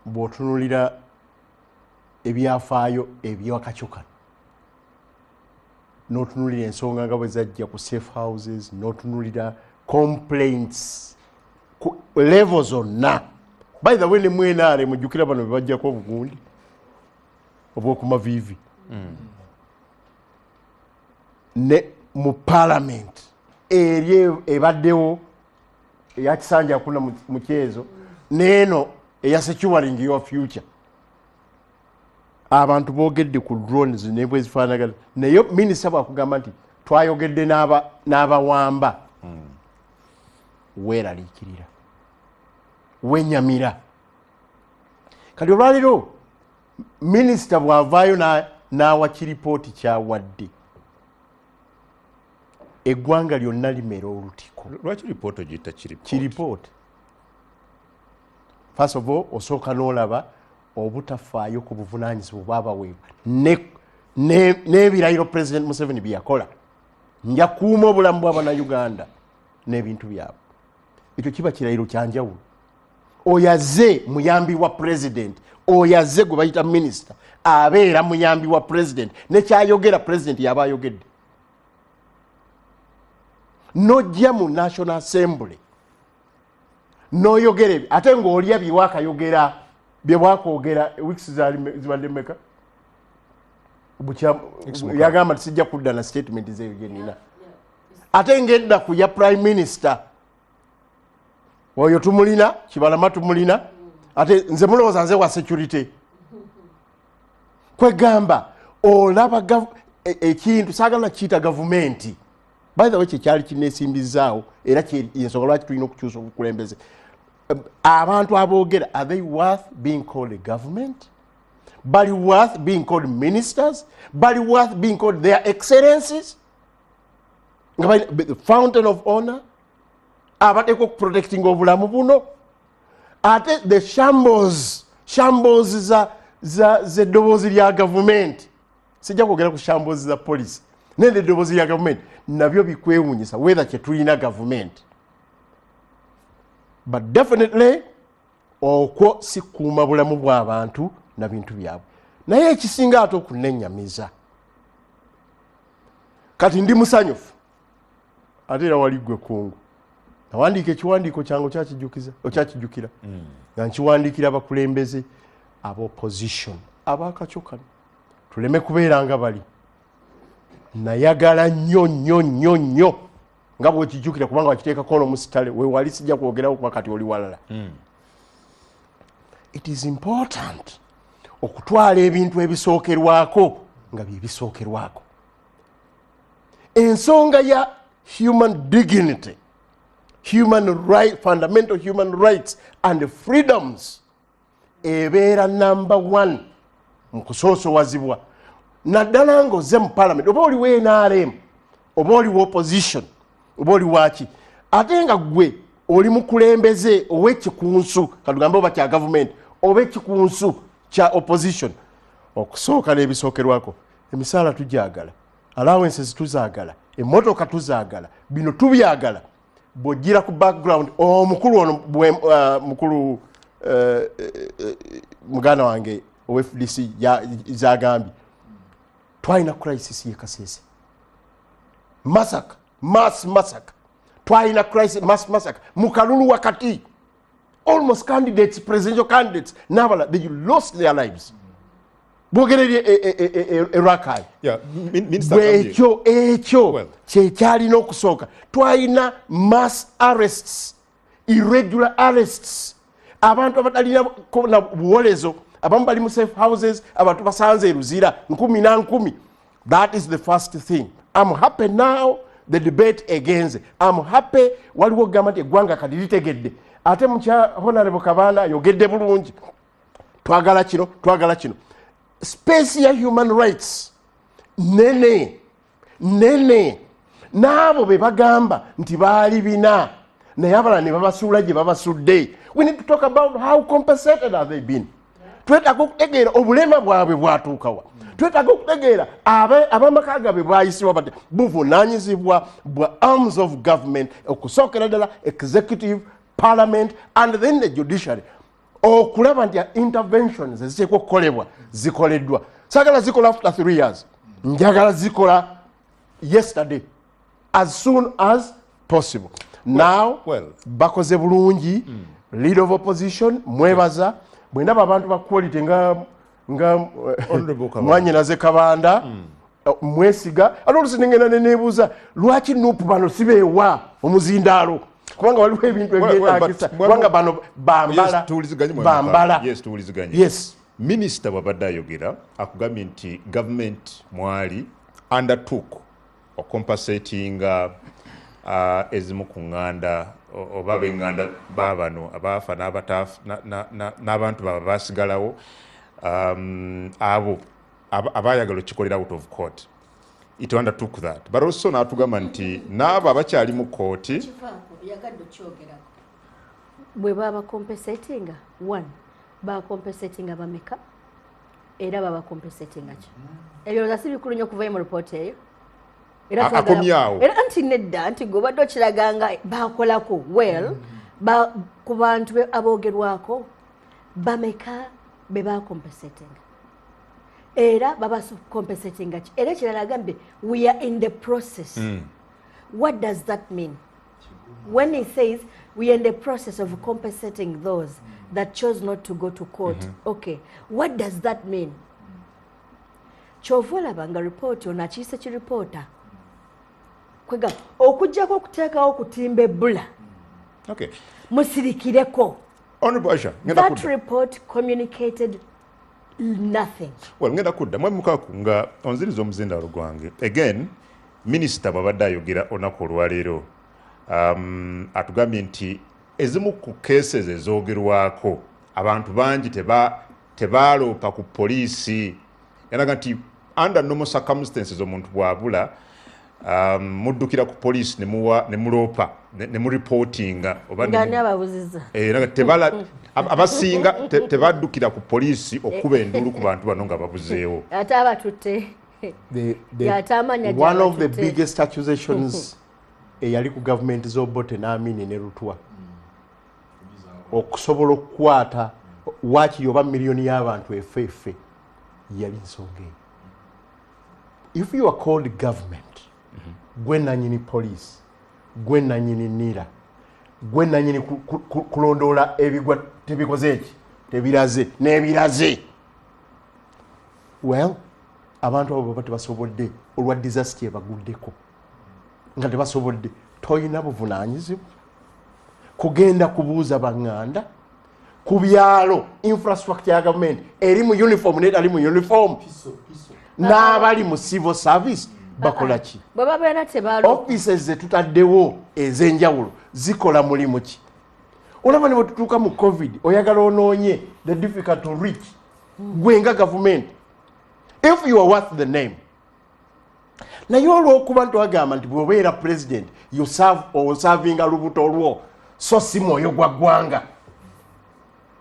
bw'otunulira ebyafaayo eby'akacuka n'otunulira ensonga nga bwe zajja ku safe houses n'otunulira complaints ku level zonna. By the way, ne mwenaale mujjukira bano bebajjako obugundi obw'okumaviivi ne mu parliament eri ebaddewo eyakisanja kuna mu kyezo n'eno eya securing your future. Abantu boogedde ku drones ne bwe zifaanagana naye minisita bwakugamba nti twayogedde n'abawamba weeraliikirira wenyamira. Kati olwaliro minisita bw'avaayo n'awa kiripooti kyawadde eggwanga lyonna limera olutiko. Lwaki ripooti ogiyita kiripooti? First of all, osooka n'olaba obutafaayo ku buvunaanyizibwa bwabaweebwa n'ebirayiro President Museveni bye yakola. Nja kuuma obulamu bw'Abannayuganda n'ebintu byabwe. Ekyo kiba kirayiro kya njawulo. Oyaze muyambi wa president, oyaze gwe bayita minisita abeera muyambi wa president nekyayogera president yaba ayogedde. Nojja mu National Assembly noyogere ate ng'olya byewakayogera byewakogera weeks zibadde mmeka yagamba tisijja kudda na statement zeyo gyenina ate ng'edda ku ya prime minister oyo tumulina Kibalama tumulina ate nze mulowooza nze wa security kwegamba olaba ekintu saagala kiyita gavumenti. By the way, kyekyali kineesimbizaawo era ensonga lwaki tulina okukyusa obukulembeze. Abantu aboogera, are they worth being called a government? Bali worth being called ministers? Bali worth being called their excellencies? The fountain of honor? Abateko protecting obulamu buno? Ate the shambles za eddoboozi lya government. Sijja kwogera ku shambles za police. Nende eddoboozi lya government nabyo bikwewunyisa whether kye tulina government. But definitely okwo si kuuma bulamu bw'abantu na bintu byabwe. Naye ekisinga ate okunennyamiza. Kati ndi musanyufu ate era wali ggwe kungu. Nawandiika ekiwandiiko kyange okyakijjukira nga nkiwandiikira abakulembeze ab'opposition ab'akacuka tuleme kubeera nga bali. Nayagala nnyo nga bwekijjukira kubanga wakiteekako n'omusitale weewali sijja kwogerawo kuba kati oli walala. It is important okutwala ebintu ebisookerwako nga bye bisookerwako. Ensonga ya human dignity, fundamental human rights and freedoms ebeera number 1 mu kusoosowazibwa. Naddala ng'ozze mu parliament oba oli NRM oba oli opposition oba oli waki ate nga gwe oli mukulembeze ow'ekikunsu katugambe oba kya government oba ekikunsu kya opposition. Okusooka n'ebisookerwako emisaala tugyagala, allowances tuzaagala, emmotoka tuzaagala, bino tubyagala. Bw'ojjira ku background omukulu ono mukulu muganda wange owe-FDC zagambye twalina crisis ye Kasese. Mass massacre. Twalina crisis mass massacre. Mukalulu wakati. Almost candidates, presidential candidates, n'abala, they lost their lives. Bwogerere Rakai. Yeah, Minister Ekyo kyekyalina okusooka. Twalina mass arrests, irregular arrests. Abantu abatalina na buwolezo abamu bali mu safe houses abantu basanze eruzira 10. That is the first thing. I'm happy now the debate against. I'm happy waliwo gamba nti eggwanga kati litegedde ate mukya honorable Kabanda yogedde bulungi twagala kino space ya human rights nene n'abo be bagamba nti baali bina naye abala ne babasuula gye babasudde. We need to talk about how compensated have they been. Twetaaga okutegeera obulema bwabwe bwatuukawa. Twetaaga okutegeera abamaka gaabwe bwayisibwa bati buvunaanyizibwa bwa arms of government okusookera ddala executive, parliament and then the judiciary okulaba nti interventions eziteekwa okukolebwa zikoleddwa. Sagala zikola after 3 years, njagala zikola yesterday as soon as possible. Now bakoze bulungi. Leader of opposition mwebaza bwendaba abantu ba quality nga Mwanyinaze Kabanda mwesiga ate olusinengena nenebuuza lwaki nupu bano sibeewa omuzindaalo kubanga waliwo ebintu ebyetaagisa kubanga bano bambala. Yes. Minister wabadde ayogera akugambye nti government mwali undertook compensating ezimu ku nganda oba b'enganda baabano abaafa n'abantu baba baasigalawo abo abaayagala okikolera out of court. It undertook that. But also n'atugamba nti n'abo abakyali mu kooti bwe baba compensating one ba compensating abameka era baba compensating ki ebyo zasi bikulu nnyo kuva mu report eyo era akomyawo era anti nedda anti gwe badde okiraganga bakolako well ku bantu aboogerwako bameka be ba compensating era baba compensating ki era ekirala agambe we are in the process. What does that mean? When he says we are in the process of compensating those that chose not to go to court, okay, what does that mean? Chovola banga report on achise chi reporter kwega okujjako okuteekawo okutimba ebbula musirikireko. That report communicated nothing. Well, ngenda kudda mwe mukaku nga onziriza omuzindaalo gwange again minister bwabadde ayogera olunaku olwaleero atugambye nti ezimu ku cases ezoogerwako abantu bangi tebaaloopa ku poliisi. Yalaga nti under normal circumstances omuntu bw'abula muddukira ku poliisi ne muloopa ne mureportinga abasinga tebaddukira ku poliisi okuba enduulu ku bantu bano nga babuzeewo. Ate abatutte one of the biggest accusations eyali ku government z'Obote n'Amini ne Rutwa okusobola okukwata waaki oba miliyoni y'abantu efeefe yali nsonga eyo. If you are called government, gwe nanyini police, gwe nanyini nira, gwe nanyini kulondoola ebigwa tebikoze eki tebiraze n'ebiraze, well abantu abo baba tebasobodde olwa disaster ebaguddeko nga tebasobodde toyina buvunaanyizibwa kugenda kubuuza baŋŋanda ku byalo infrastructure ya government eri mu uniform n'etali mu uniform n'abali mu civil service bakola ki? Offices zetutaddewo ez'enjawulo zikola mulimu ki? Olaba ne bwe tutuuka mu covid oyagala onoonye the difficult to reach gwe nga government if you are worth the name. Naye olw'okuba ntwagamba nti bw'obeera president you serve osavinga lubuto lwo so si mwoyo gwa ggwanga.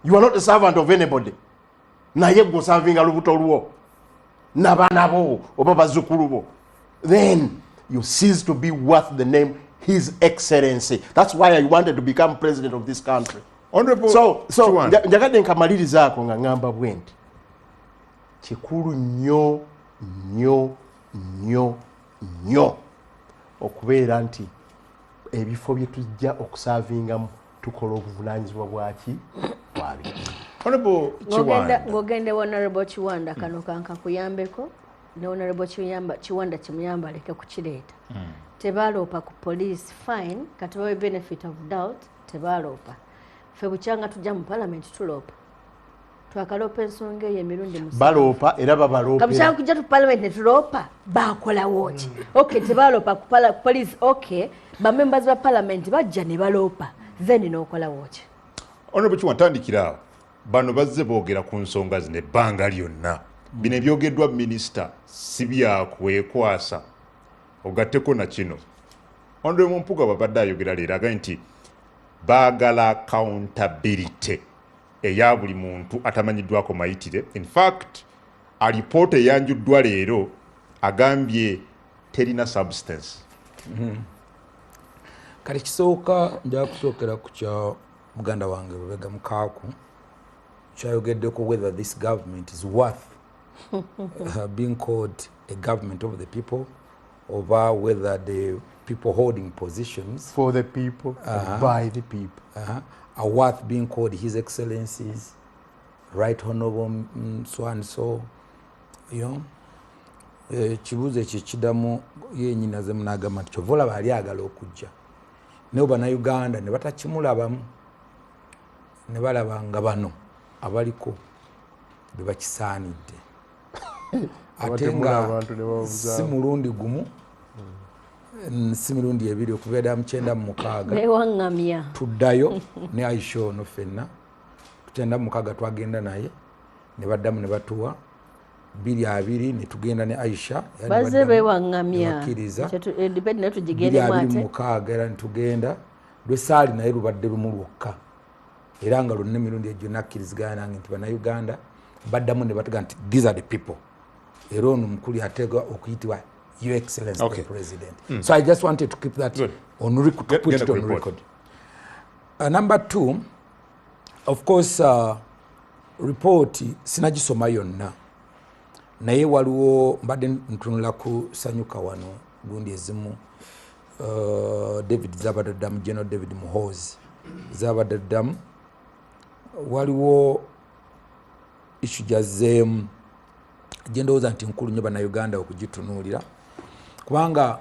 You are not a servant of anybody. Naye gwe osavinga lubuto lwo n'abaana bo oba bazzukulu bo, then you cease to be worth the name His Excellency. That's why I wanted to become president of this country. So njagadde nkamalirizaako nga ngamba bwe nti kikulu nnyo nnyo nnyo nnyo okubeera nti ebifo bye tujja okusavingamu tukola obuvunaanyizibwa bwaki bwabi. Ng'ogende Honorable Kiwanda kano kankakuyambeko ne Honorable Kiwanda kimuyamba aleke kukireeta. Tebaaloopa ku police fine kati bawe benefit of doubt tebaaloopa. Ffe bukyanga tujja mu parliament tuloopa. Twakaloopa ensonga eyo emirundi musanvu. Baloopa era babaloopera. Kabukyanga kujja tu parliament ne tuloopa baakolawo ki? Okay, tebaaloopa ku police, okay, ba members ba parliament bajja ne baloopa then n'okolawo ki? Honorable Kiwanda tandikira awo. Bano bazze boogera ku nsonga zino ebbanga lyonna. Bino ebyogeddwa minisita si byakwekwasa ogatteko na kino. Honorable Mpuga babadde ayogera leero agambye nti baagala accountability eya buli muntu atamanyiddwako mayitire. In fact alipoota eyanjuddwa leero agambye terina substance. kale kisooka nja kusookera ku kya muganda wange Lubega Mukaaku kyayogeddeko whether this government is worth being called a government of the people over whether the people holding positions for the people by the people are worth being called His Excellencies, Right Honorable so and so, you know. Kibuuzo ekyo kiddamu yennyina ze munagamba nti kyova olaba ali agala okujja naye bannayuganda ne batakimulabamu ne balaba nga bano abaliko be bakisaanidde ate nga si mulundi gumu si mirundi ebiri okubeera mu 96 tuddayo ne Aisha ono ffenna 96 twagenda naye ne baddamu ne batuwa 22 ne tugenda ne Aisha baze bewaŋŋamya independent ne tugigendemu ate 26 era ne tugenda lwesaali naye lubadde lumu lwokka era nga lwonna emirundi egyo nakkiriziganya nange nti bannayuganda baddamu ne batuga nti these are the people era ono mukulu ateekwa okuyitibwa Your Excellency the President. So I just wanted to keep that on record, to put it on record. Number 2, of course, report sinagisoma yonna naye waliwo mbadde ntunula ku Sanyuka wano gundi ezimu David Zabadaddamu, General David Muhoozi Zabadaddamu, waliwo issue jazzeemu gyendowooza nti nkulu nnyo bannayuganda okugitunuulira kubanga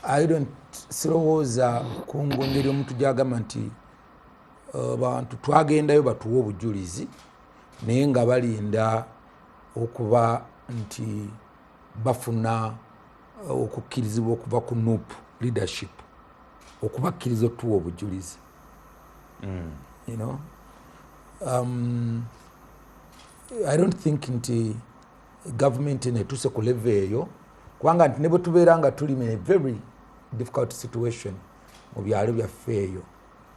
I don't sirowooza ku ngeri omuntu gyagamba nti bantu twagendayo batuwa obujulizi naye nga balinda okuba nti bafuna okukkirizibwa okuva ku NUP leadership okubakkiriza otuwa obujulizi you know I don't think nti government netuse ku level eyo kubanga nti ne bwe tubeera nga tuli in a very difficult situation mu byalo byaffe eyo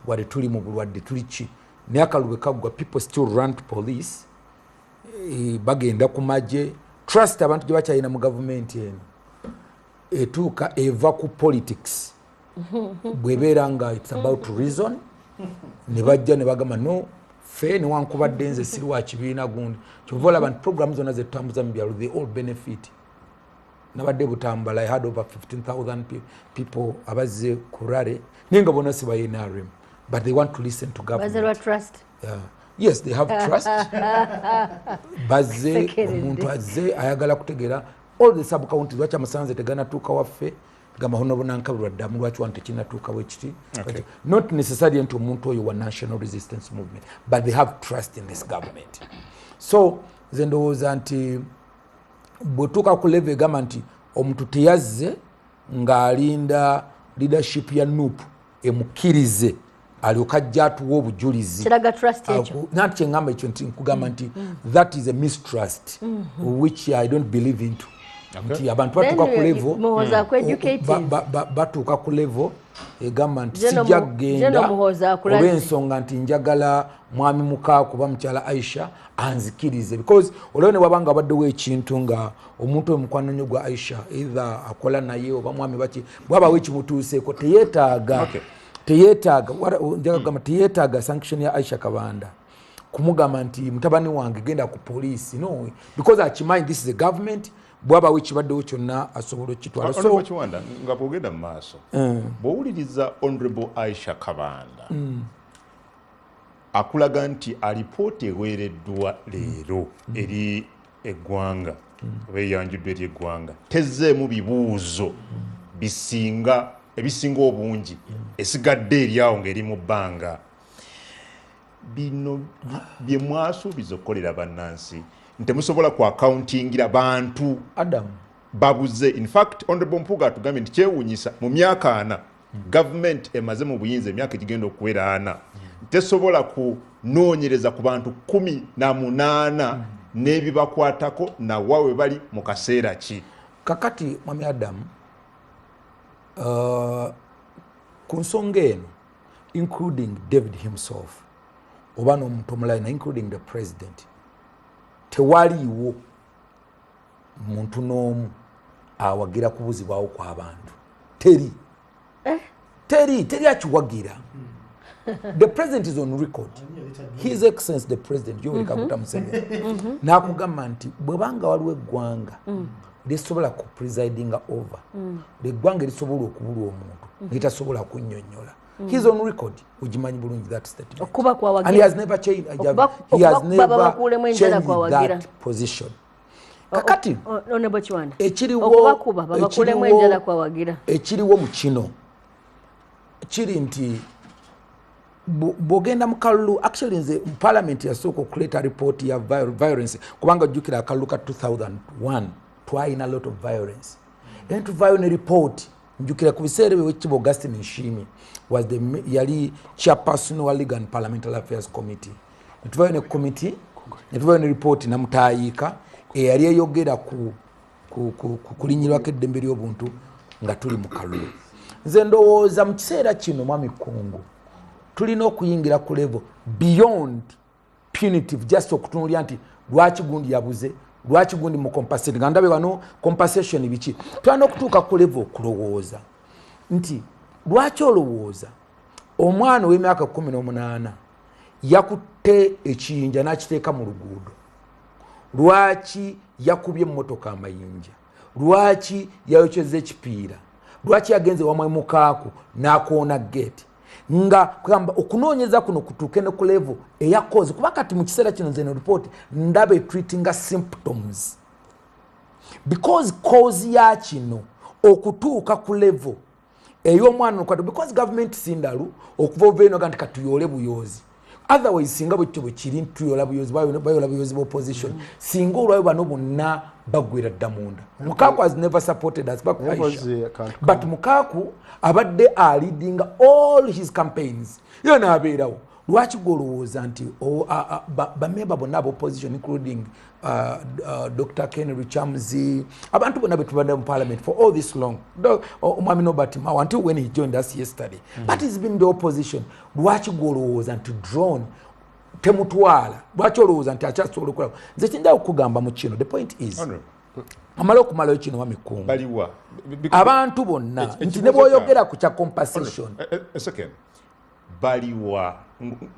wadde tuli mu bulwadde tuli ki naye akalulu kaggwa people still run to police bagenda ku magye trust abantu gye bakyalina mu gavumenti eno etuuka eva ku politics bwebeera nga it's about reason ne bajja ne bagamba no fe newankubadde nze siri wa kibiina gundi kyova olaba nti programu zonna zetutambuza mu byalo they all benefit nabadde butambala I had over 15,000 people abazze ku rale naye nga bonna si ba NRM but they want to listen to government. Trust. Yes, they have trust. Bazze omuntu azze ayagala kutegeera all the sub counties lwaki amasanze teganatuuka waffe gamba hono bonankabulwa ddamu lwaki wantu tekinatuuka bwe kiti not necessarily nti omuntu oyo wa national resistance movement but they have trust in this government. So nze ndowooza nti bwetuuka ku level egamba nti omuntu teyazze ng'alinda leadership ya NUP emukkirize alyoka ajja atuwa obujulizi kiraga trust ekyo nati kyeŋŋamba ekyo nti nkugamba nti that is a mistrust which I don't believe into nti abantu batuuka ku level batuuka ku level egamba nti sijja kugenda olw'ensonga nti njagala mwami Mukaaku ba mukyala Aisha anzikirize because olwo ne wabanga baddewo ekintu nga omuntu oyo mukwano nnyo gwa Aisha either akola naye oba mwami baki bwabawo ekimutuuseeko teyeetaaga sanction ya Aisha Kabanda kumugamba nti mutabani wange genda ku police no because akimanyi this is a government bwabawo ekibaddewo kyonna asobola okitwala so kiwanda nga bwogenda mu maaso bw'owuliriza Honorable Aisha Kabanda akulaga nti alipoota eweereddwa leero eri eggwanga oba eyanjuddwa eri eggwanga tezzeemu bibuuzo ebisinga obungi esigadde eri awo ng'eri mu bbanga bino bye mwasuubiza okukolera bannansi ntemusobola ku accountingira bantu babuze in fact Honorable Mpuuga atugambye nti kyewuunyisa mu myaka 4 government emaze mu buyinza emyaka egigenda okuwera 4 tesobola kunoonyereza ku bantu 18 n'ebibakwatako nawawe bali mu kaseera ki kakati mwami Adamu ku nsonga eno including David himself oba n'omuntu omulala including the president tewaliiwo muntu n'omu awagira kubuzibwawo kw'abantu teri teri achiwagira. The president is on record. His Excellency the president Yoweri Kaguta Museveni nakugamba nti bwebanga waliwo eggwanga lisobola ku presidinga over eggwanga lisobola okubulwa omuntu litasobola kunnyonnyola. He's on record. Ujimanyi bulungi that statement. Okuba kwa and he has never changed. He has never changed that position. Kakati Honorable Chwanda okubakuba babakulemu enjala kwa wagira ekiriwo mu kino kiri nti bogenda mu kalulu actually nze parliament yasooka okuleta report ya violence kubanga jjukira akalulu ka 2001 twalina a lot of violence then tuvayo ne report njukira ku biseera byekibo Augustine Nshimi was the yali chairperson wa Legal and Parliamentary Affairs Committee tuvayo ne committee tuvayo ne report na mutaayika eyali eyogera ku kulinyirwako eddembe ly'obuntu nga tuli mu kalulu. Nze ndowooza mu kiseera kino mwami Kungu tulina okuyingira ku level beyond punitive just okutunulira nti lwaki gundi yabuze lwaki gundi mu compensation nga ndabe wano compensation biki tulina okutuuka ku level okulowooza nti lwaki olowooza omwana w'emyaka 18 yakutte ekiyinja n'akiteeka mu luguudo lwaki yakubye emmotoka amayinja lwaki yayokyeza ekipiira lwaki yagenze wamwe mukaaku n'akoona gate nga kugamba okunoonyeza kuno kutuuke ne ku level eya cause kuba kati mu kiseera kino nze ne report ndabe treatinga symptoms because cause ya kino okutuuka ku level ey'omwana okwata because government sindalu okuva oveeno ganti katuyole buyozi otherwise singa bwekyo bwe kiri tuyola buyozi bayola buyozi bwa opposition singa olwayo bano bonna bagwira dda munda. Mukaku has never supported us back Aisha but Mukaku abadde leading all his campaigns yona abeerawo lwaki golowooza nti bamemba bonna aba opposition including Dr. Kenry Chamzi abantu bonna betubadde mu parliament for all this long Mwami Norbert Mao until when he joined us yesterday but he's been the opposition lwaki golowooza nti drone temutwala lwaki olowooza nti akyasobola okulaba nze kinda okugamba mu kino the point is amala okumalayo kino Mwami Kungu baliwa abantu bonna nti ne bw'oyogera ku kya compensation a second baliwa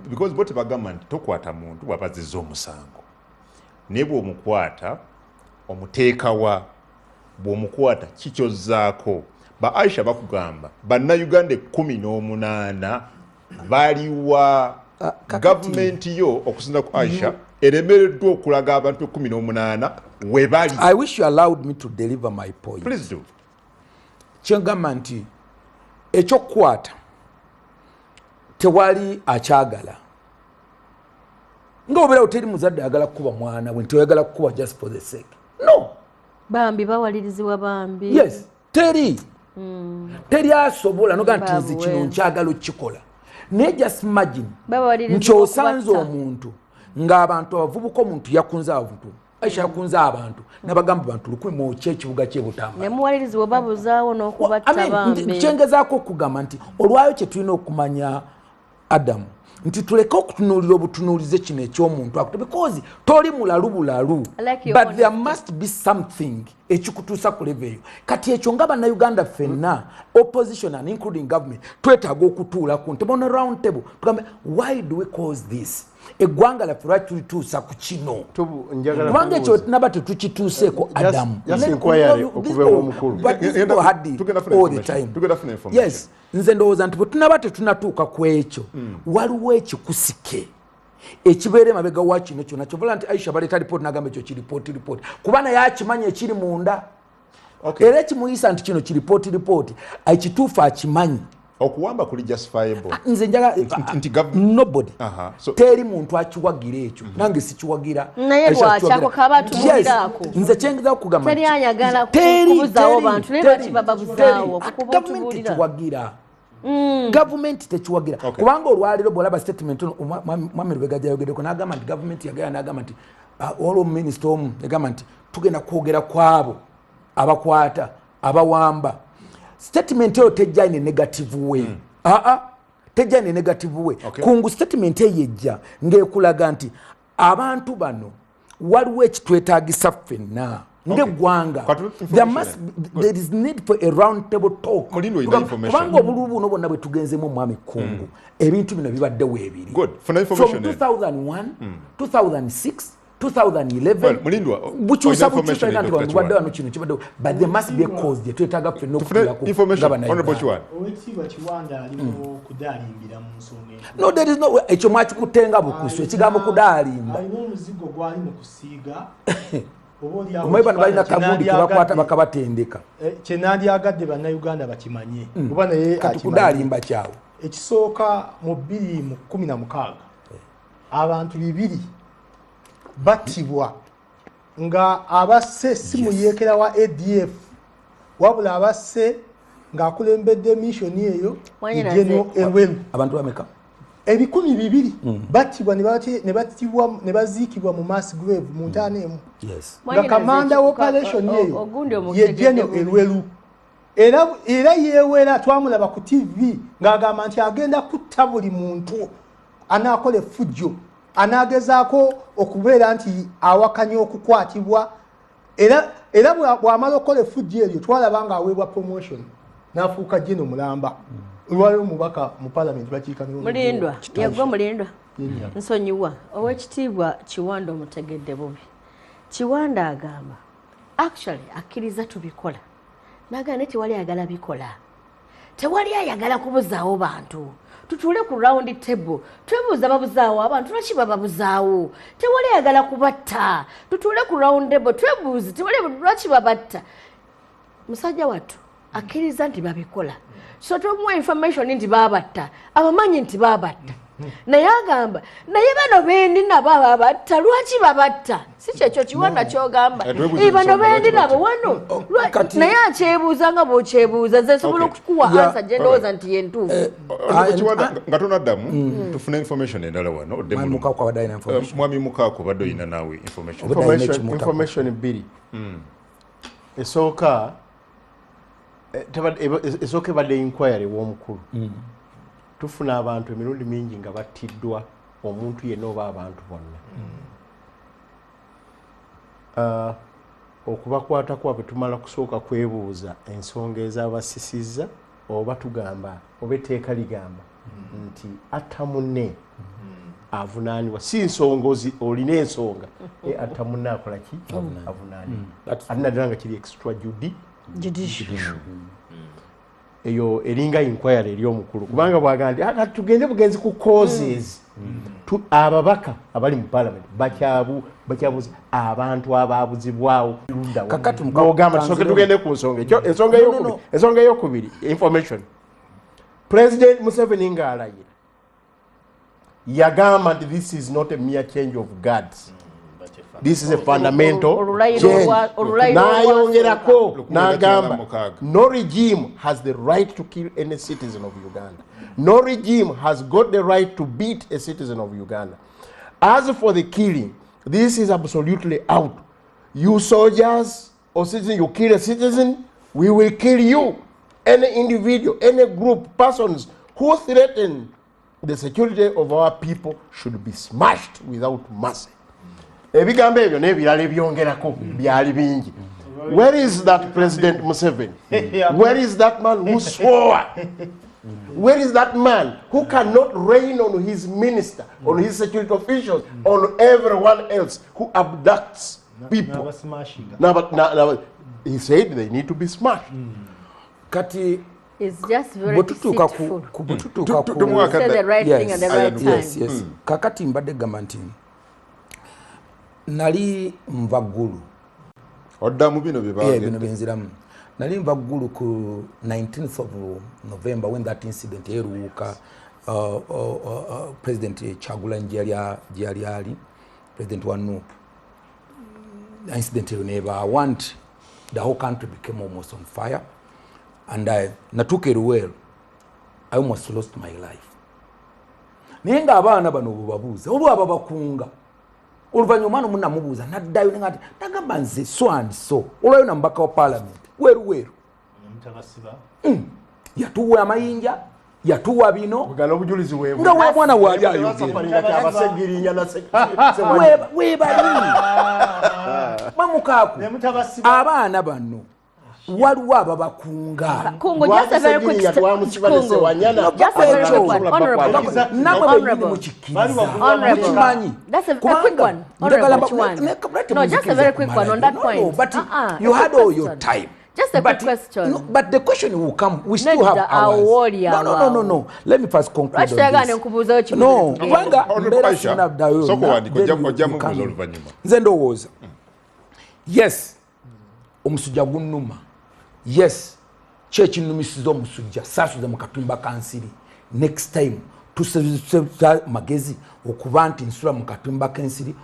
because bote bagamba nti tokwata muntu bwabazizza omusango naye bw'omukwata omuteekawa bw'omukwata kikyozzaako ba Aisha bakugamba bannayuganda 18 baliwa gavumenti yo okusinza ku Aisha eremereddwa okulaga abantu 18 we bali. I wish you allowed me to deliver my point. Please do. Kyengamba nti ekyokukwata tewali akyagala ng'obeera oteri muzadde ayagala kukuba mwana we nti oyagala kukuba just for the sake no bambi bawalirizibwa bambi yes teri asobola noga nti nzi kino nkyagala okukikola naye just imagine nkyosanze omuntu ng'abantu abavubuka omuntu yakunze abantu Aisha yakunze abantu n'abagamba abantu 100 mu ekibuga ky'Ebutamba nemuwalirizibwa babuzaawo n'okubatta bambi kyengezaako okugamba nti olwayo kye tulina okumanya Adamu nti tuleke okutunuulira obutunuulize kino eky'omuntu because toli mulalu bulalu but there must be something ekikutuusa ku level eyo kati ekyo nga bannayuganda ffenna opposition and including government twetaaga okutuula ku ntebe on a round table tugambe why do we cause this eggwanga laffe lwaki tulituusa ku kino kubanga ekyo tunaba tetukituuseeko Adamu yes nze ndowooza nti bwe tunaba tetunatuuka ku ekyo waliwo ekikusike ekibeere mabega wa kino kyonna kyovala nti Aisha baleeta ripooti nagamba ekyo kiripooti kuba naye akimanya ekiri munda era ekimuyisa nti kino kiripooti ekituufu akimanyi okuwamba kuli justifiable nze njagala nobody teri muntu akiwagira ekyo nange sikiwagira naye lwakyako kaba tubuliraako nze kyengeza okugamba teri anyagala kubuzaawo bantu naye lwaki bababuzaawo gavumenti tekiwagira gavumenti tekiwagira kubanga olwaliro bw'olaba statement Mwami Lubega gyayogeddeko n'agamba nti gavumenti yagala n'agamba nti olwo minisita omu yagamba nti tugenda kwogera kwabo abakwata abawamba statement eyo tejja ne negative way tejja ne negative way kungu statement eyo ejja ng'ekulaga nti abantu bano waliwo ekitwetaagisa ffenna ngegwanga there is need for a round table talk kubanga obululu buno bonna bwe tugenzemu omwami Kungu ebintu bino bibadde weebiri from 2001 2006 2011 bukyusa but there must be a cause je twetaaga ffe no there is no ekyo mwakikutenga bukusu ekigambo kudaalimba omuyi bano balina kagundi kebakwata bakabatendeka kyenandyagadde bannayuganda bakimanye kuba naye kati kudaalimba kyawe ekisooka mu 2016 abantu 2 battibwa nga abasse si muyeekera wa ADF wabula abasse ng'akulembedde missoni eyo General Elwelu abantu bameka 200 battibwa ne baziikibwa mu mass grave mu ntaana emu nga kamanda operation eyo ye General Elwelu era yeewera twamulaba ku TV ng'agamba nti agenda kutta buli muntu anaakola effujjo anagezaako okubeera nti awakanye okukwatibwa era bw'amala okukola effujjo eryo twalaba ng'aweebwa promotion n'afuuka General Mulamba lwaliwo omubaka mu parliament Mulindwa yagwa Mulindwa nsonyiwa ow'ekitiibwa Kiwanda omutegedde bubi Kiwanda agamba actually akkiriza tubikola n'agamba nti tewali ayagala bikola tewali ayagala kubuzaawo bantu tutule ku round table twebuuza babuzaawo abantu lwaki bababuzaawo tewali ayagala kubatta tutule ku round table twebuuze tewali lwaki babatta musajja wattu akkiriza nti babikola so tumuwa information nti babatta abamanyi nti babatta naye agamba naye bano bendi nabo ababatta lwaki babatta si kyekyo Kiwanda kyogamba bano bendi nabo wano naye akyebuuza nga bwokyebuuza nze nsobola okukuwa ansa gye ndowooza nti yentuufu nga tonaddamu tufuna information endala wano mwami Mukaako badde oyina naawe information 2 esooka esooka ebadde inquiry w'omukulu tufuna abantu emirundi mingi nga battiddwa omuntu yenna oba abantu bonna okubakwata kwabwe tumala kusooka kwebuuza ensonga ezabasisizza oba tugamba oba etteeka ligamba nti atta munne avunaanibwa si nsongozi olina ensonga atta munne akola ki avunaanibwa ate naddala nga kiri extra judicial eyo eringa inquiry eri omukulu kubanga bwagamba nti tugende bugenzi ku causes ababaka abali mu parliament bakyabuuza abantu ababuzibwawo ogamba tusoke tugende ku nsonga ensonga eyokubiri information President Museveni ng'alayira yagamba nti this is not a mere change of guards. This is a fundamental change. Nayongerako nagamba no regime has the right to kill any citizen of Uganda. No regime has got the right to beat a citizen of Uganda. As for the killing, this is absolutely out. You soldiers or citizens, you kill a citizen, we will kill you. Any individual, any group, persons who threaten the security of our people should be smashed without mercy. Ebigambo ebyo n'ebirala ebyongerako byali bingi. Where is that President Museveni? Where is that man who swore? Where is that man who cannot rain on his minister, on his security officials, on everyone else who abducts people? He said they need to be smashed. Kati it's just very deceitful. Say the right thing at the right time. Yes. Kakati mbadde gamba nti nali mvaggulu oddamu bino bye bino benziramu nali mvaggulu ku 19th of November when that incident eruuka President Kyagulanyi gyali ali President wa NUP. Incident never I want the whole country became almost on fire and natuke ruwero I almost lost my life. Naye nga abaana bano bubabuuza olwaba bakunga oluvannyuma muna mubuuza naddayo ngati nagamba nze so and so olwayo na mbaka wa parliament weru yatuwa amayinja yatuwa bino bugala obujulizi wewe nga wa mwana wali ayogera abasegirinya na webali Mukaku abaana bano waliwo ababakunga Kungo just a very quick mukimanyi no just a very quick one on that point but you had all your time. Just a quick question. No, but the question will come. We still have hours. No. Let me first conclude on this. No. Nze ndowooza. Yes. Omusujja gunnuma. Yes. Kyekinnumisiza omusujja saasuze mu katumba kansiri. Next time tuseza magezi okuba nti nsula mu katumba kensiri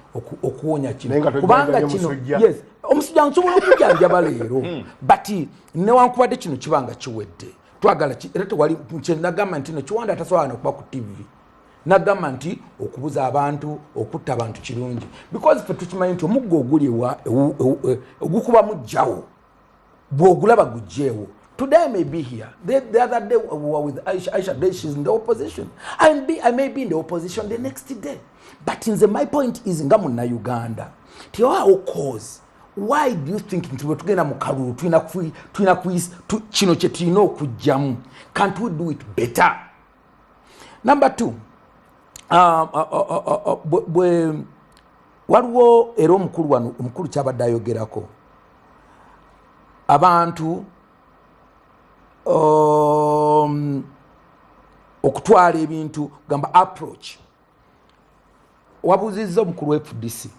okuwonya kino kubanga kino yes omusujja nsobola okujjanjaba leero but newankubadde kino kibanga kiwedde twagala era tewali nagamba nti no kiwanda atasobola nokuba ku TV nagamba nti okubuza abantu okutta abantu kirungi because fe tukimanyi nti omuggo ogulyewa ogukuba mujjawo bw'ogulaba gujjeewo. Today I may be here. The other day we were with Aisha. She's in the opposition. I may be in the opposition the next day. But my point is in Uganda. Tiwa cause. Why do you think tugenda mu kalulu twina kino kye tulina okujjamu? Can't we do it better? Number 2. Waliwo era omukulu kyabadde ayogerako. Abantu okutwala ebintu gamba approach wabuzizza omukulu wa FDC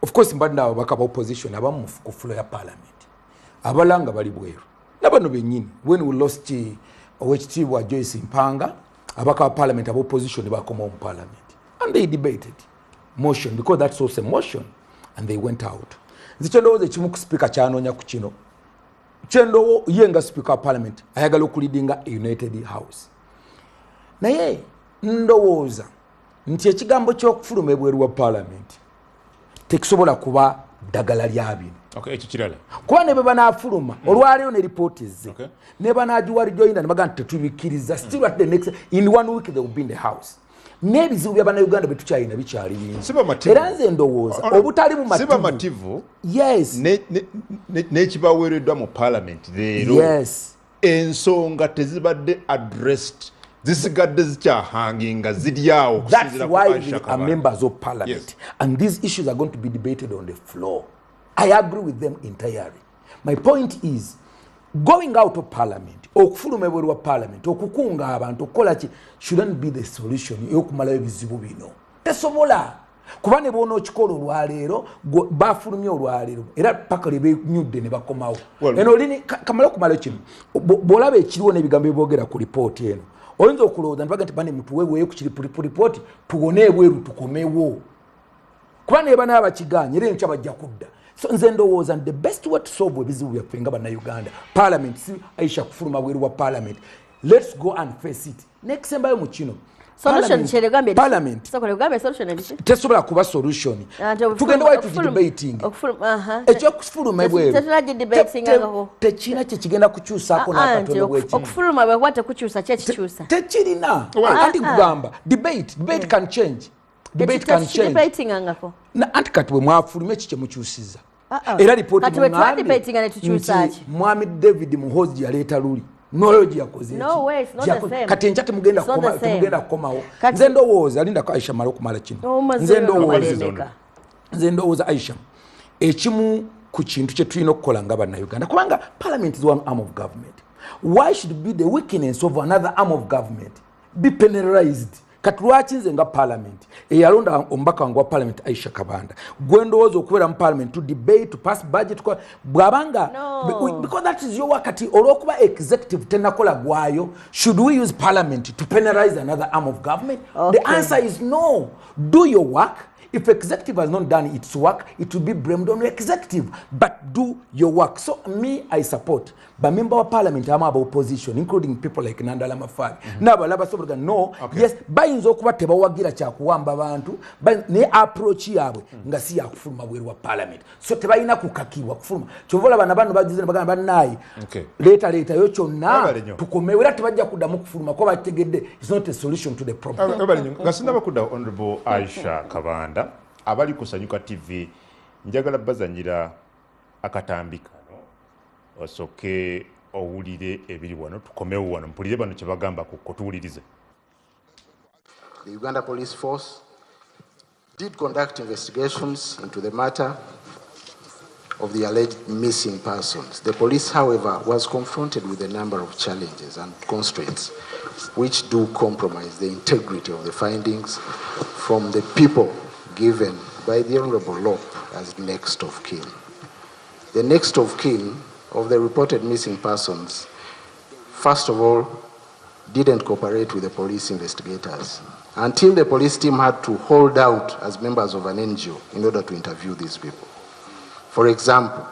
of course mbadde nabo bakaba opposition abamu ku floor ya parliament abalanga bali bweru nabano benyini when we lost owekitiibwa Joyce Mpanga abakaba parliament aba opposition bakoma mu parliament and they debated motion because that's also a motion and they went out nzicho ndowooza ekimu ku speaker kyanoonya ku kino Chendo yenga speaker of parliament ayagala okulidinga United House naye ndowooza nti ekigambo ky'okufuluma ebweru wa parliament tekisobola kuba ddagala lya bino ekyo kirala kuba ne bwe banaafuluma olwaleero ne report ezze ne banaagiwa rejoinda ne bagamba tetubikkiriza still at the next in 1 week they will be in the house n'ebizibu by'abannayuganda bye tukyalina bikyali bingi era nze ndowooza obutali bumativu yes n'ekibaweereddwa mu parliament leero ensonga tezibadde addressed zisigadde zikyahanginga ziryawo. That's why we are members of parliament and these issues are going to be debated on the floor. I agree with them entirely. My point is going out of parliament okufuluma ebweru wa parliament okukunga abantu okukola ki shouldn't be the solution y'okumalayo ebizibu bino tesobola kuba ne boona okikola olwaleero bafulumye olwaleero era paka lebenyudde ne bakomawo eno lini kamala okumalayo kino bw'olaba ekiriwo n'ebigambo ebyogera ku lipooti eno oyinza okulowooza nti baga nti bane mutuweeweeyo ku kiripooti tuwone ebweru tukomewo kuba ne bana abakiganye era enkya bajja kudda. So nze ndowooza the best way to solve ebizibu byaffe nga bannayuganda parliament si Aisha kufuluma bweru wa parliament. Let's go and face it n'ekisembayo mu kino parliament tesobola kuba solution tugenda wali tugidebating ekyokufuluma ebweru tekina kyekigenda kukyusaako n'akatono okufuluma bwe kuba tekukyusa kyekikyusa tekirina anti kugamba debate can change. Debate can change. Anti kati bwe mwafuluma eki kye mukyusiza era lipooti mwami David Muhoozi yaleeta luli noyo giyakoze kati enkya temugenda kukomawo. Nze ndowooza alindako Aisha mala okumala kino nze ndowooza Aisha ekimu ku kintu kye tulina okukola nga bannayuganda kubanga parliament is one arm of government. Why should be the weakness of another arm of government be penalized? Kati lwaki nze nga parliament eyalonda omubaka wange wa parliament Aisha Kabanda gwe ndowooza okubeera mu parliament to debate to pass budget bw'abanga because that is your work. Kati olw'okuba executive tenakola gwayo should we use parliament to penalize another arm of government? The answer is no. Do your work. If executive has not done its work, it will be blamed on the executive. But do your work. So me, I support. But member of parliament, I'm about opposition, including people like Nandala Mafari. Nabalaba soboga no. Yes, bayinza okuba tebawagira kyakuwamba bantu, ne approach yabwe nga si yakufuluma bweru wa parliament. So tebalina kukakibwa kufuluma. Kyovola bana bano bagize bagamba bannayi. Leta yo kyonna tukomewo era tebajja kuddamu kufuluma ko bategedde. It's not a solution to the problem. Ngasinda bakudda Honorable Aisha Kabanda abali ku Sanyuka TV njagala bazanyira akatambi kano osooke owulire ebiri wano tukomewo wano mpulire bano kye bagamba ku tuwulirize. The Uganda Police Force did conduct investigations into the matter of the alleged missing persons. The police, however, was confronted with a number of challenges and constraints which do compromise the integrity of the findings from the people given by the Honorable Lop as next of kin. The next of kin of the reported missing persons, first of all, didn't cooperate with the police investigators until the police team had to hold out as members of an NGO in order to interview these people. For example,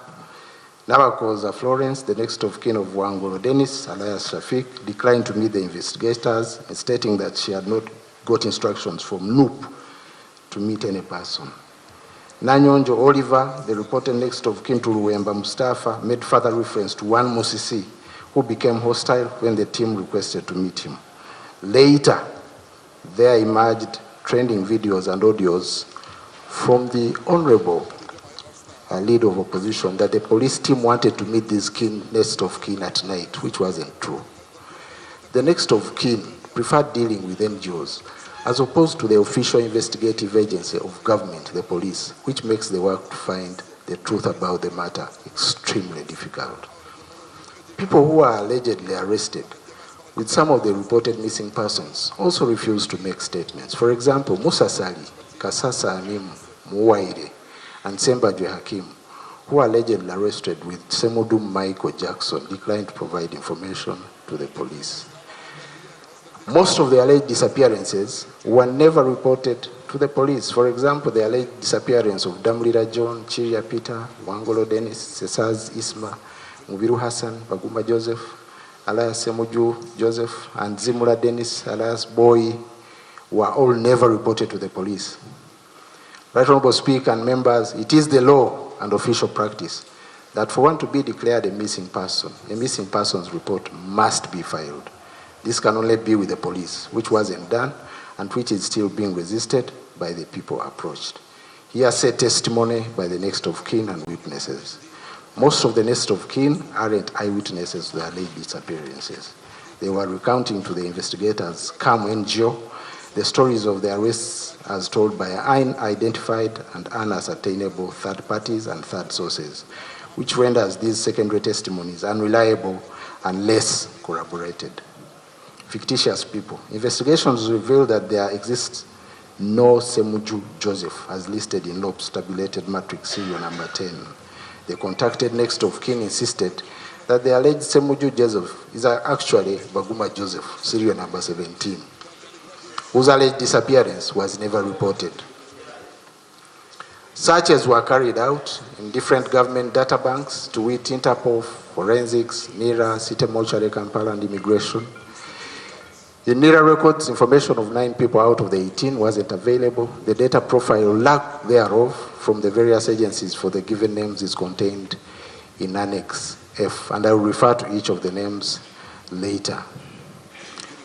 Nabakoza Florence, the next of kin of Wangolo Dennis, alias Shafik, declined to meet the investigators, stating that she had not got instructions from NUP to meet any person. Nanyonjo Oliver, the reported next of kin to Luwemba Mustafa, made further reference to one Musisi, who became hostile when the team requested to meet him. Later, there emerged trending videos and audios from the Honorable leader of opposition that the police team wanted to meet this next of kin at night, which wasn't true. The next of kin preferred dealing with NGOs as opposed to the official investigative agency of government, the police, which makes the work to find the truth about the matter extremely difficult. People who are allegedly arrested with some of the reported missing persons also refuse to make statements. For example, Musa Sali, Kasasa Anim, Muwaire, and Sembajwe Hakim, who are allegedly arrested with Semudum Michael Jackson, declined to provide information to the police. Most of the alleged disappearances were never reported to the police. For example, the alleged disappearance of Damlira John, Chiria Peter, Wangolo Dennis, Cesaz Isma, Mubiru Hassan, Baguma Joseph, alias Semuju Joseph, and Zimura Dennis, alias Boy, were all never reported to the police. Right Honorable Speaker and members, it is the law and official practice that for one to be declared a missing person's report must be filed. This can only be with the police, which wasn't done and which is still being resisted by the people approached. Hearsay testimony by the next of kin and witnesses. Most of the next of kin aren't eyewitnesses to the alleged disappearances. They were recounting to the investigators, CAM NGO, the stories of the arrests as told by unidentified and unascertainable third parties and third sources, which renders these secondary testimonies unreliable and less corroborated. Fictitious people. Investigations reveal that there exists no Semuju Joseph as listed in Lop's tabulated matrix serial number 10. The contacted next of kin insisted that the alleged Semuju Joseph is actually Baguma Joseph, serial number 17, whose alleged disappearance was never reported. Searches were carried out in different government data banks, to wit Interpol, Forensics, NIRA, City Mortuary, Kampala, and Immigration. In NIRA records, information of 9 people out of the 18 wasn't available. The data profile lack thereof from the various agencies for the given names is contained in Annex F, and I will refer to each of the names later.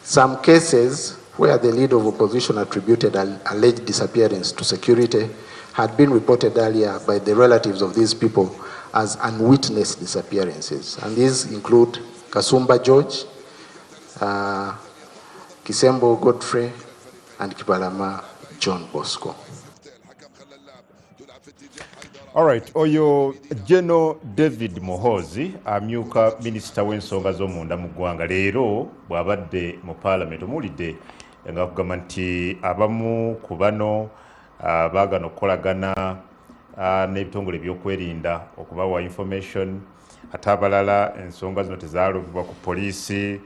Some cases where the leader of opposition attributed an alleged disappearance to security had been reported earlier by the relatives of these people as unwitnessed disappearances. And these include Kasumba George, Kisembo Godfrey, and Kibalama John Bosco. All right, oyo General David Mohozi, amyuka Minister w'ensonga z'omunda mu ggwanga, leero bw'abadde mu Parliament omulidde nga kugamba nti abamu ku bano baagana okukolagana n'ebitongole ebyokwerinda okubawa information, ate abalala ensonga zino tezaaluvibwa ku poliisi,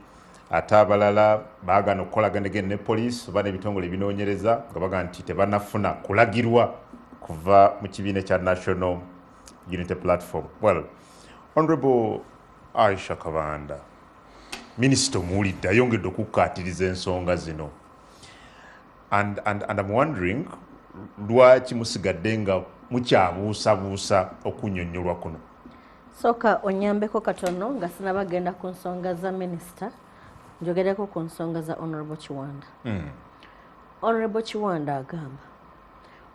ate abalala baagana okukolagana ne poliisi oba n'ebitongole ebinoonyereza nga baga nti tebanafuna kulagirwa kuva mu kibiina kya National Unity Platform. Well, Honorable Aisha Kabanda, Minister omuwulidde ayongedde okukkaatiriza ensonga zino. And I'm wondering, lwaki musigadde nga mukyabuusabuusa okunnyonnyolwa kuno? Soka onyambeko katono nga sinabagenda ku nsonga za minisita, njogereko ku nsonga za Honorable Chiwanda. Honorable Chiwanda agamba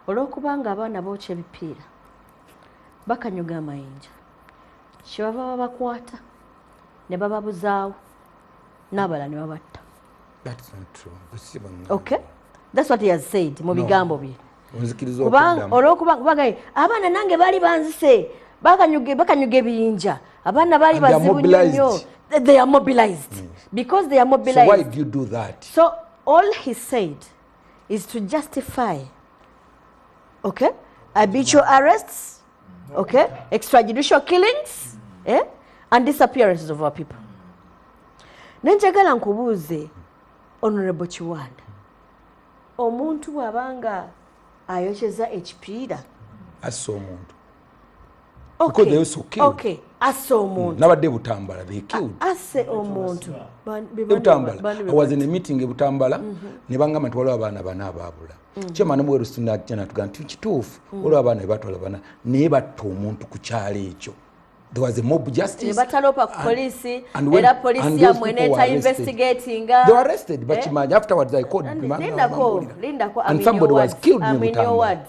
olw'okubanga abaana bookya ebipiira bakanyuga amayinja kyebava babakwata ne bababuzaawo n'abala ne babatta. That's not true. Okay, that's what he has said mu bigambo bye. Kubanga abaana nange baali banzise bakanyuga ebiyinja abaana baali bazibu nnyo. They are mobilized. Because they are mobilized. So why do you do that? So all he said is to justify, okay, habitual arrests, okay, extrajudicial killings, and disappearances of our people. Nenjagala nkubuuze Honorable Chiwanda, omuntu bw'abanga ayokyeza ekipiira assa omuntu. Okay. Because they also killed. Okay, assa omuntu. Nabadde Butambala, they killed. Asse omuntu. Butambala. I was in a meeting in Butambala. Ne bangamba nti waliwo abaana bana abaabula. Chairman Mweru Sunda Jana tugamba nti kituufu waliwo abaana be batwala bana naye batta omuntu ku kyalo ekyo. There was a mob justice. Batalopa police. Era police yamweneta investigating. They were arrested, but afterwards I called Linda ko and somebody was killed in Butambala.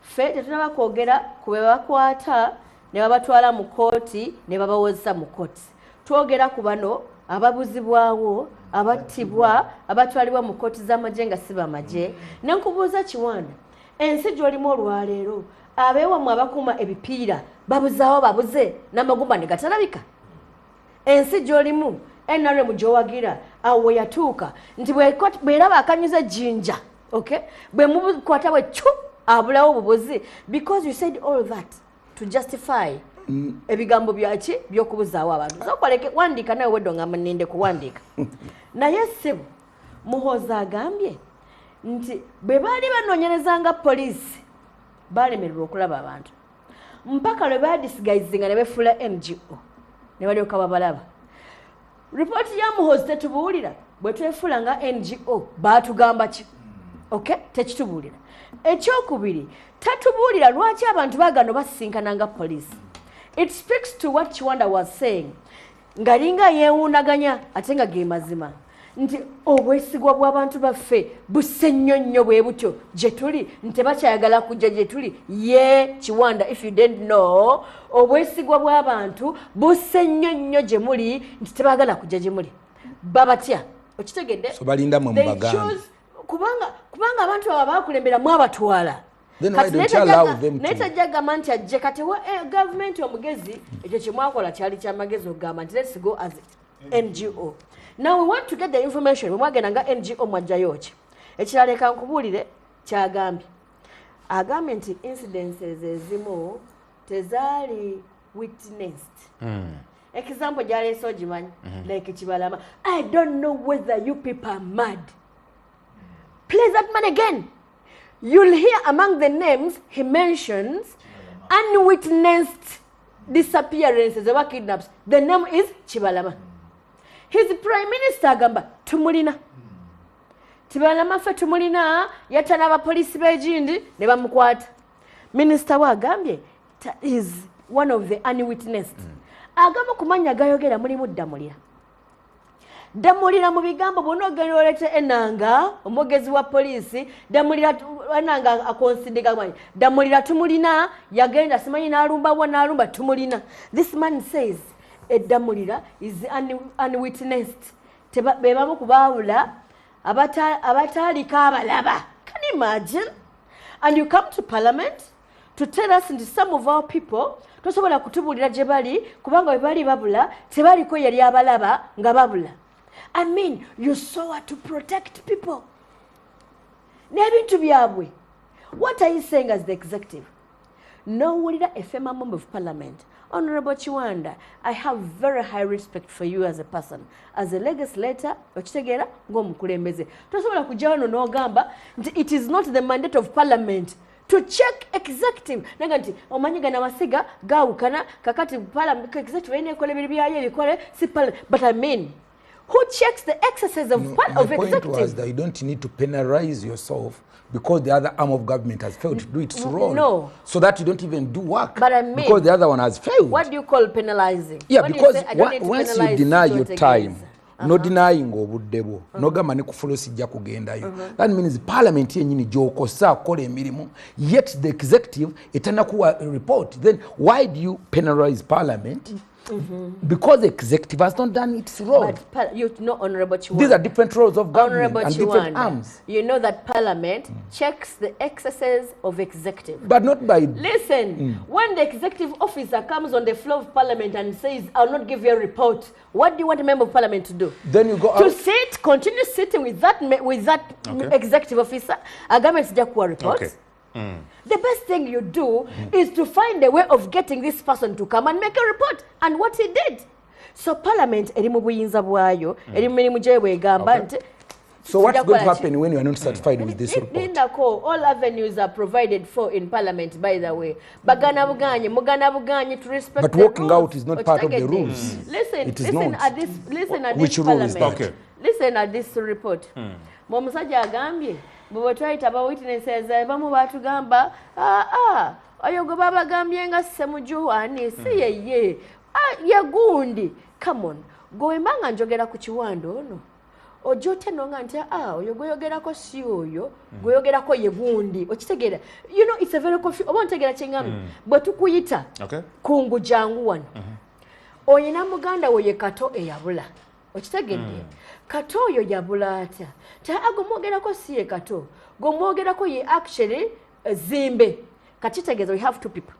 Fete tunaba kwogera kube bakwata ne babatwala mu kooti ne babawozesa mu kooti. Twogera ku bano ababuzibwawo, abattibwa, abatwalibwa mu kooti z'amagye nga si bamagye. Ne nkubuuza Kiwanda, ensi gy'olimu olwaleero abeewamu abakuuma ebipiira babuzaawo babuze n'amagumba ne gatalabika. Ensi gy'olimu NRM gy'owagira awo yatuuka nti bw'eraba akanyuza jjinja, okay, bwe mukwata bwe chu abulawo bubuzi, because you said all that to justify ebigambo byaki by'okubuzaawo abantu. Sokoleke wandiika nawe weddo nga muninde kuwandiika. Naye ssebo Muhoozi agambye nti bwe baali banoonyerezanga poliisi baalemererwa okulaba abantu mpaka lwe baadisigayizinga ne befuula NGO ne balyoka babalaba. Ripooti ya Muhoozi tetubuulira bwe twefuula nga NGO baatugamba ki? Okay, tekitubuulira. Ekyokubiri, tatubuulira lwaki abantu bagano basisinkana nga poliisi. It speaks to what Chiwanda was saying. Ngalinga yeewuunaganya ate nga ge mazima. Nti obwesigwa bw'abantu baffe busse nnyo bwe butyo gye tuli nti bakyayagala kujja gye tuli. Ye Chiwanda, if you didn't know, obwesigwa bw'abantu busse nnyo gye muli nti tebaagala kujja gye muli. Babatya. Okitegedde? So balinda mwe mubagambi. Kubanga abantu abo baakulembera mu abatwala. Then why don't you allow them to? Neta jagamba nti ajje kati government omugezi ekyo kye mwakola kyali kyamagezi okugamba nti let's go as NGO. Now we want to get the information. We mwagenda nga NGO mwajjayo ki. Ekirala leka nkubuulire kyagambye. Agambye nti incidences ezimu tezaali witnessed. Example gyaleese ogimanyi like Kibalama. I don't know whether you people are mad. Play that man again. You'll hear among the names he mentions unwitnessed disappearances or kidnaps. The name is Chibalama. His prime minister agamba tumulina. Chibalama fe tumulina yatana ba police bejindi ne bamukwata. Minister wa agambye is one of the unwitnessed. Agamba kumanya gayogera mulimu Damulira. Damulira mu bigambo bono gano olete enanga omugezi wa poliisi Damulira enanga akonsidega manyi Damulira tumulina yagenda simanyi n'alumba tumulina. This man says Damulira is unwitnessed. Bebamu kubaawula abataalika abalaba. Can you imagine? And you come to parliament to tell us that some of our people tosobola kutubulira gye bali kubanga bwe bali babula tebaliko yali abalaba nga babula. I mean, you saw to protect people. Nebintu byabwe. What are you saying as the executive? No, Wulira, a former member of parliament. Honorable Chiwanda, I have very high respect for you as a person. As a legislator, okitegera ng'omukulembeze. Tosobola kujja wano n'ogamba nti it is not the mandate of parliament to check executive. Nanga nti omanyi gana masiga gaawukana kakati parliament executive eneekola ebintu byayo ebikole si parliament. But I mean, who checks the excesses of executive? My point was that you don't need to penalize yourself because the other arm of government has failed to do its role. No. So that you don't even do work. But I mean, because the other one has failed. What do you call penalizing? Yeah, what because once you deny your time, no denying obuddebo, no gamba ne kufulo sijja kugendayo. That means parliament yenyini gyokosa kola emirimu, yet the executive etana kuwa report. Then why do you penalize parliament Because executive has not done its role. But you know, Honorable Chiwanda, these are different roles of government Honorable and Chiwanda, different arms. You know that Parliament checks the excesses of executive. But not by... Listen, when the executive officer comes on the floor of Parliament and says, I'll not give you a report, what do you want a member of Parliament to do? Then you go to out. sit, continue sitting with that executive officer, a government's report. Okay. The best thing you do is to find a way of getting this person to come and make a report, and what he did. So Parliament, so what's going to happen when you are not satisfied with this report? All avenues are provided for in Parliament, by the way. But walking out is not part of the rules. Listen at this Which rule is that? Okay. Listen at this report. Momusajja agambye bwe twayita ba witnesses bamu batugamba oyo gwe babagambye nga Ssemujuwani si yeye yagundi. Come on, gwe mbanga njogera ku Kiwanda ono ojote nonga nti oyo gweyogerako si oyo gweyogerako ye gundi okitegeera. You know, it's a very confusing oba ntegeera kyengambe bwe tukuyita kungu jangu wano oyina muganda wo ye Kato eyabula okitegeedde. Kato oyo yabula atya agomwogerako si ye Kato gomwogerako ye actually Zimbe. Kachitegeeza we have two people.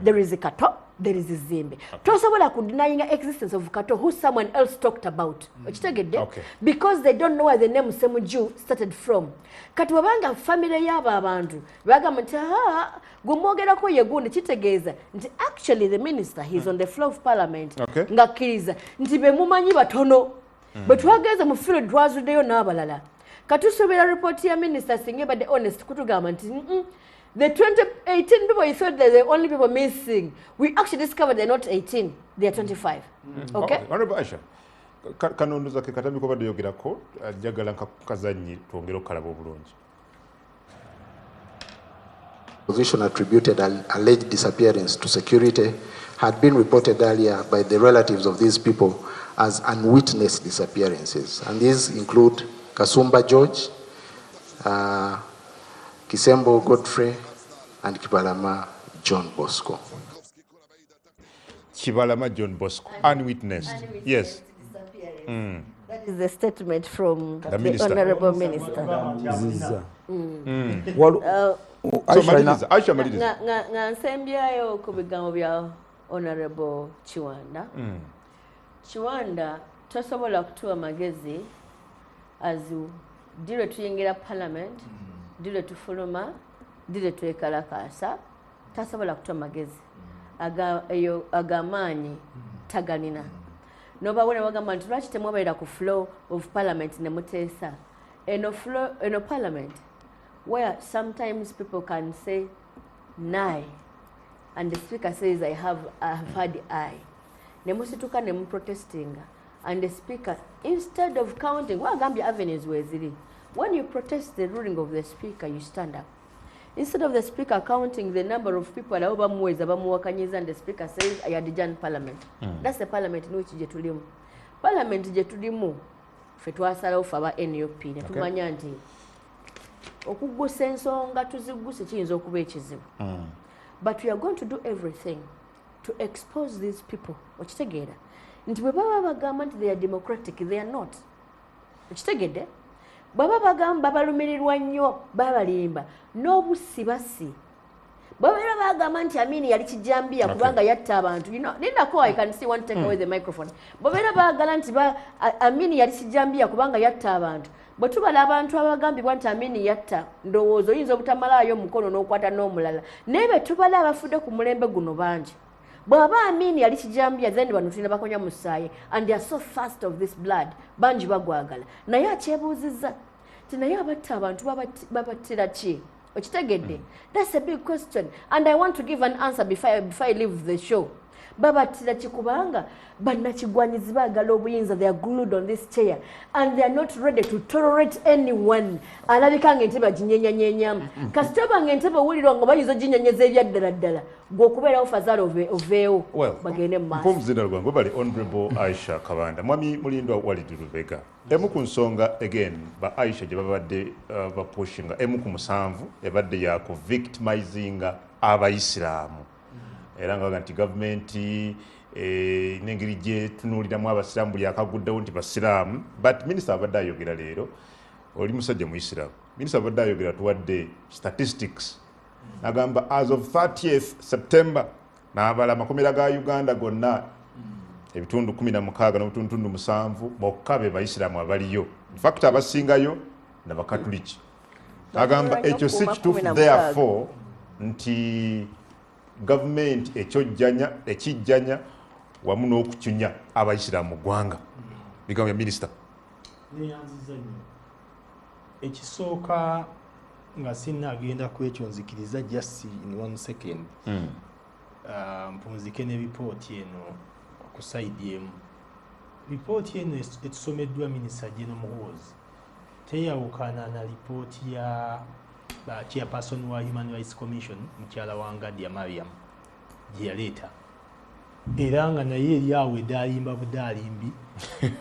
There is a Kato, there is a Zimbe. Tosobola denying the existence of Kato who someone else talked about. Because they don't know where the name Ssemuju started from. Kati wabanga family yaba abantu bagamba nti gumwogerako ye gundi kitegeeza nti actually the minister, he's on the floor of Parliament ngakkiriza nti be mumanyi batono bwe twageza mu field twazuddeyo n'abalala. Katusobera report ya minister singe badde honest kutugamba nti the 2018 people, you thought they're the only people missing. We actually discovered they're not 18, they're 25. Okay? Honorable Aisha, kanondoza ke katambi ko badde yogerako jagala kazanyi twongero kalabo bulungi. Position attributed alleged disappearance to security had been reported earlier by the relatives of these people as unwitnessed disappearances. And these include Kasumba George, Kisembo Godfrey, and Kibalama John Bosco. Kibalama John Bosco, unwitnessed. Yes. That is the statement from the Honorable Minister. Aisha Malidiza. Ngansembyayo ku bigambo bya Honorable Chiwanda. Chiwanda tosobola kutuwa magezi azu dire tuyingira Parliament, dire tufuluma, dire twekalakasa, tasobola kutuwa magezi agamaanyi taganina. Nobawona wagamba nti lwaki temwabeera ku floor of Parliament ne muteesa eno Parliament where sometimes people can say nay and the speaker says I have had aye. Ne musituka ne muprotestinga and the speaker, instead of counting wagambye avenues weziri, when you protest the ruling of the speaker you stand up. Instead of the speaker counting the number of people abo bamuweza bamuwakanyiza and the speaker says I adjourn Parliament. That's the Parliament in which je tulimu. Parliament je tulimu fe twasalawo fe aba NUP ne tumanya nti okugusa ensonga tuziguse kiyinza okuba ekizibu. But we are going to do everything to expose these people. Okitegeera nti bwe baba bagamba nti they are democratic, they are not. Okitegeedde baba bagamba balumirirwa nnyo babalimba n'obusibasi babeera bagamba nti Amini yali kijambiya kubanga yatta abantu. You know, Linda I can see one take away the microphone. Babeera bagala nti Amini yali kijambiya kubanga yatta abantu. Bwe tubala abantu abagambibwa nti Amini yatta ndowooza oyinza obutamalayo omukono n'okwata n'omulala naye be tubala abafudde ku mulembe guno bangi. Bw'aba Amini yali kijambiya then bano tulina bakonya musaayi and they are so fast of this blood bangi bagwagala. Naye akyebuuzizza ti naye abatta abantu babattira ki? Okitegedde? That's a big question and I want to give an answer before I leave the show. Babattira ki kubanga bannakigwanyizi baagala obuyinza, they are glued on this chair and they are not ready to tolerate anyone alabika ng'entebe aginyenyanyenyamu. Kasitoba ng'entebe owulirwa nga bayinza oginyenyeza ebyaddala ddala gw'okubeerawo fazaala oveewo bagende mu maaso. Mpomuzina lwange bali Honorable Aisha Kabanda mwami mulindwa Walid Lubega emu ku nsonga again ba Aisha gye babadde bapushinga emu ku musanvu ebadde yaku victimizinga abayisiraamu era nga nti gavumenti n'engeri gye tunuuliramu abasiraamu buli akaguddewo nti basiraamu, but minisita abadde ayogera leero, oli musajja muisiraamu, minisita abadde ayogera tuwadde statistics agamba as of 30th September n'abala amakomera ga Uganda gonna ebitundu 16 n'obutundu 7 bokka be bayisiraamu abaliyo, in fact abasingayo n'abakatuliki. Agamba ekyo si kituufu, therefore nti government ekijjanya wamu n'okucunya abayisiraamu mu ggwanga. Bigambo ya minisita. Neyanziza nnyo. Ekisooka nga sinagenda ku ekyo nzikiriza just in 1 second. Mpunzike ne report eno ku side emu. Report eno etusomeddwa minisita General Muhoozi teyawukana na report ya chairperson wa Human Rights Commission mukyala wa Ngadia Mariam gye yaleeta, era nga naye eri awo edaalimba budaalimbi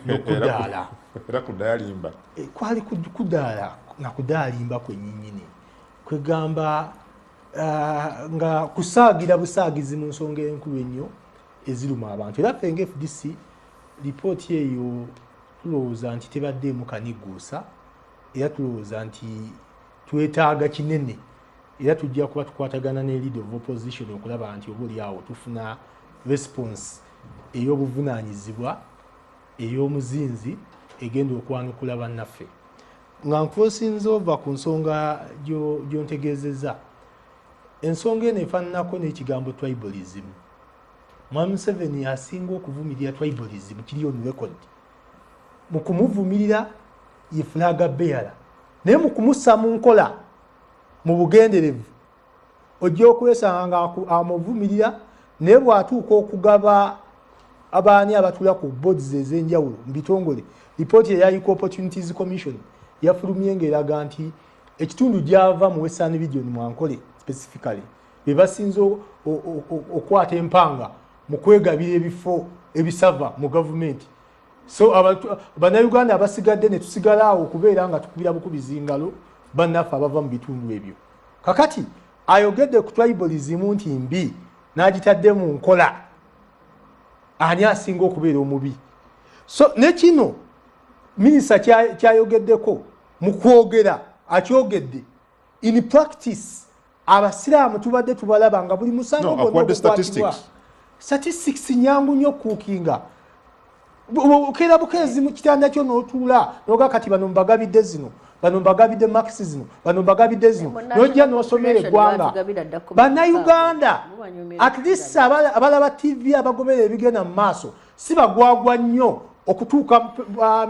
n'okudaala era kudaalimba kwali kudaala na kudaalimba kwennyinnyini kwegamba nga kusaagira busaagizi mu nsonga enkulu ennyo eziruma abantu. Era ffe nga FDC lipooti eyo tulowooza nti tebaddeemu kaniguusa, era tulowooza nti twetaaga kinene, era tujja kuba tukwatagana ne leader of opposition okulaba nti oba oli awo tufuna response ey'obuvunaanyizibwa ey'omuzinzi egenda okwanukula bannaffe. Nga nkwosinza ova ku nsonga gy'ontegeezezza, ensonga eno efaananako n'ekigambo tribalism. Mwami Museveni asinga okuvumirira tribalism kiri on record. Mu kumuvumirira ye flag bearer, naye mu kumussa mu nkola mu bugenderevu ojja okwesanga nga amuvumirira, naye bw'atuuka okugaba abaani abatula ku boards ez'enjawulo mu bitongole. Lipooti eya Equal Opportunities Commission yafulumye ng'eraga nti ekitundu gy'ava mu Western Region Mwankole specifically be basinze okwata empanga mu kwegabira ebifo ebisava mu gavumenti. So bannayuganda abasigadde ne tusigala awo okubeera nga tukubira bukubizi ngalo bannaffe abava mu bitundu ebyo. Kakati ayogedde ku tribalism nti mbi n'agitadde mu nkola, ani asinga okubeera omubi? So ne kino minisita kyayogeddeko mu kwogera akyogedde in practice abasiraamu tubadde tubalaba nga buli musango gonna statistics nyangu nnyo kuukinga okera bukezi mu kitanda kyo n'otuula n'oga kati bano mbagabidde zino, bano mbagabidde makisi zino, bano mbagabidde zino, n'ojja n'osomera eggwanga. Bannayuganda at least abalaba TV abagobera ebigenda mu maaso si bagwagwa nnyo okutuuka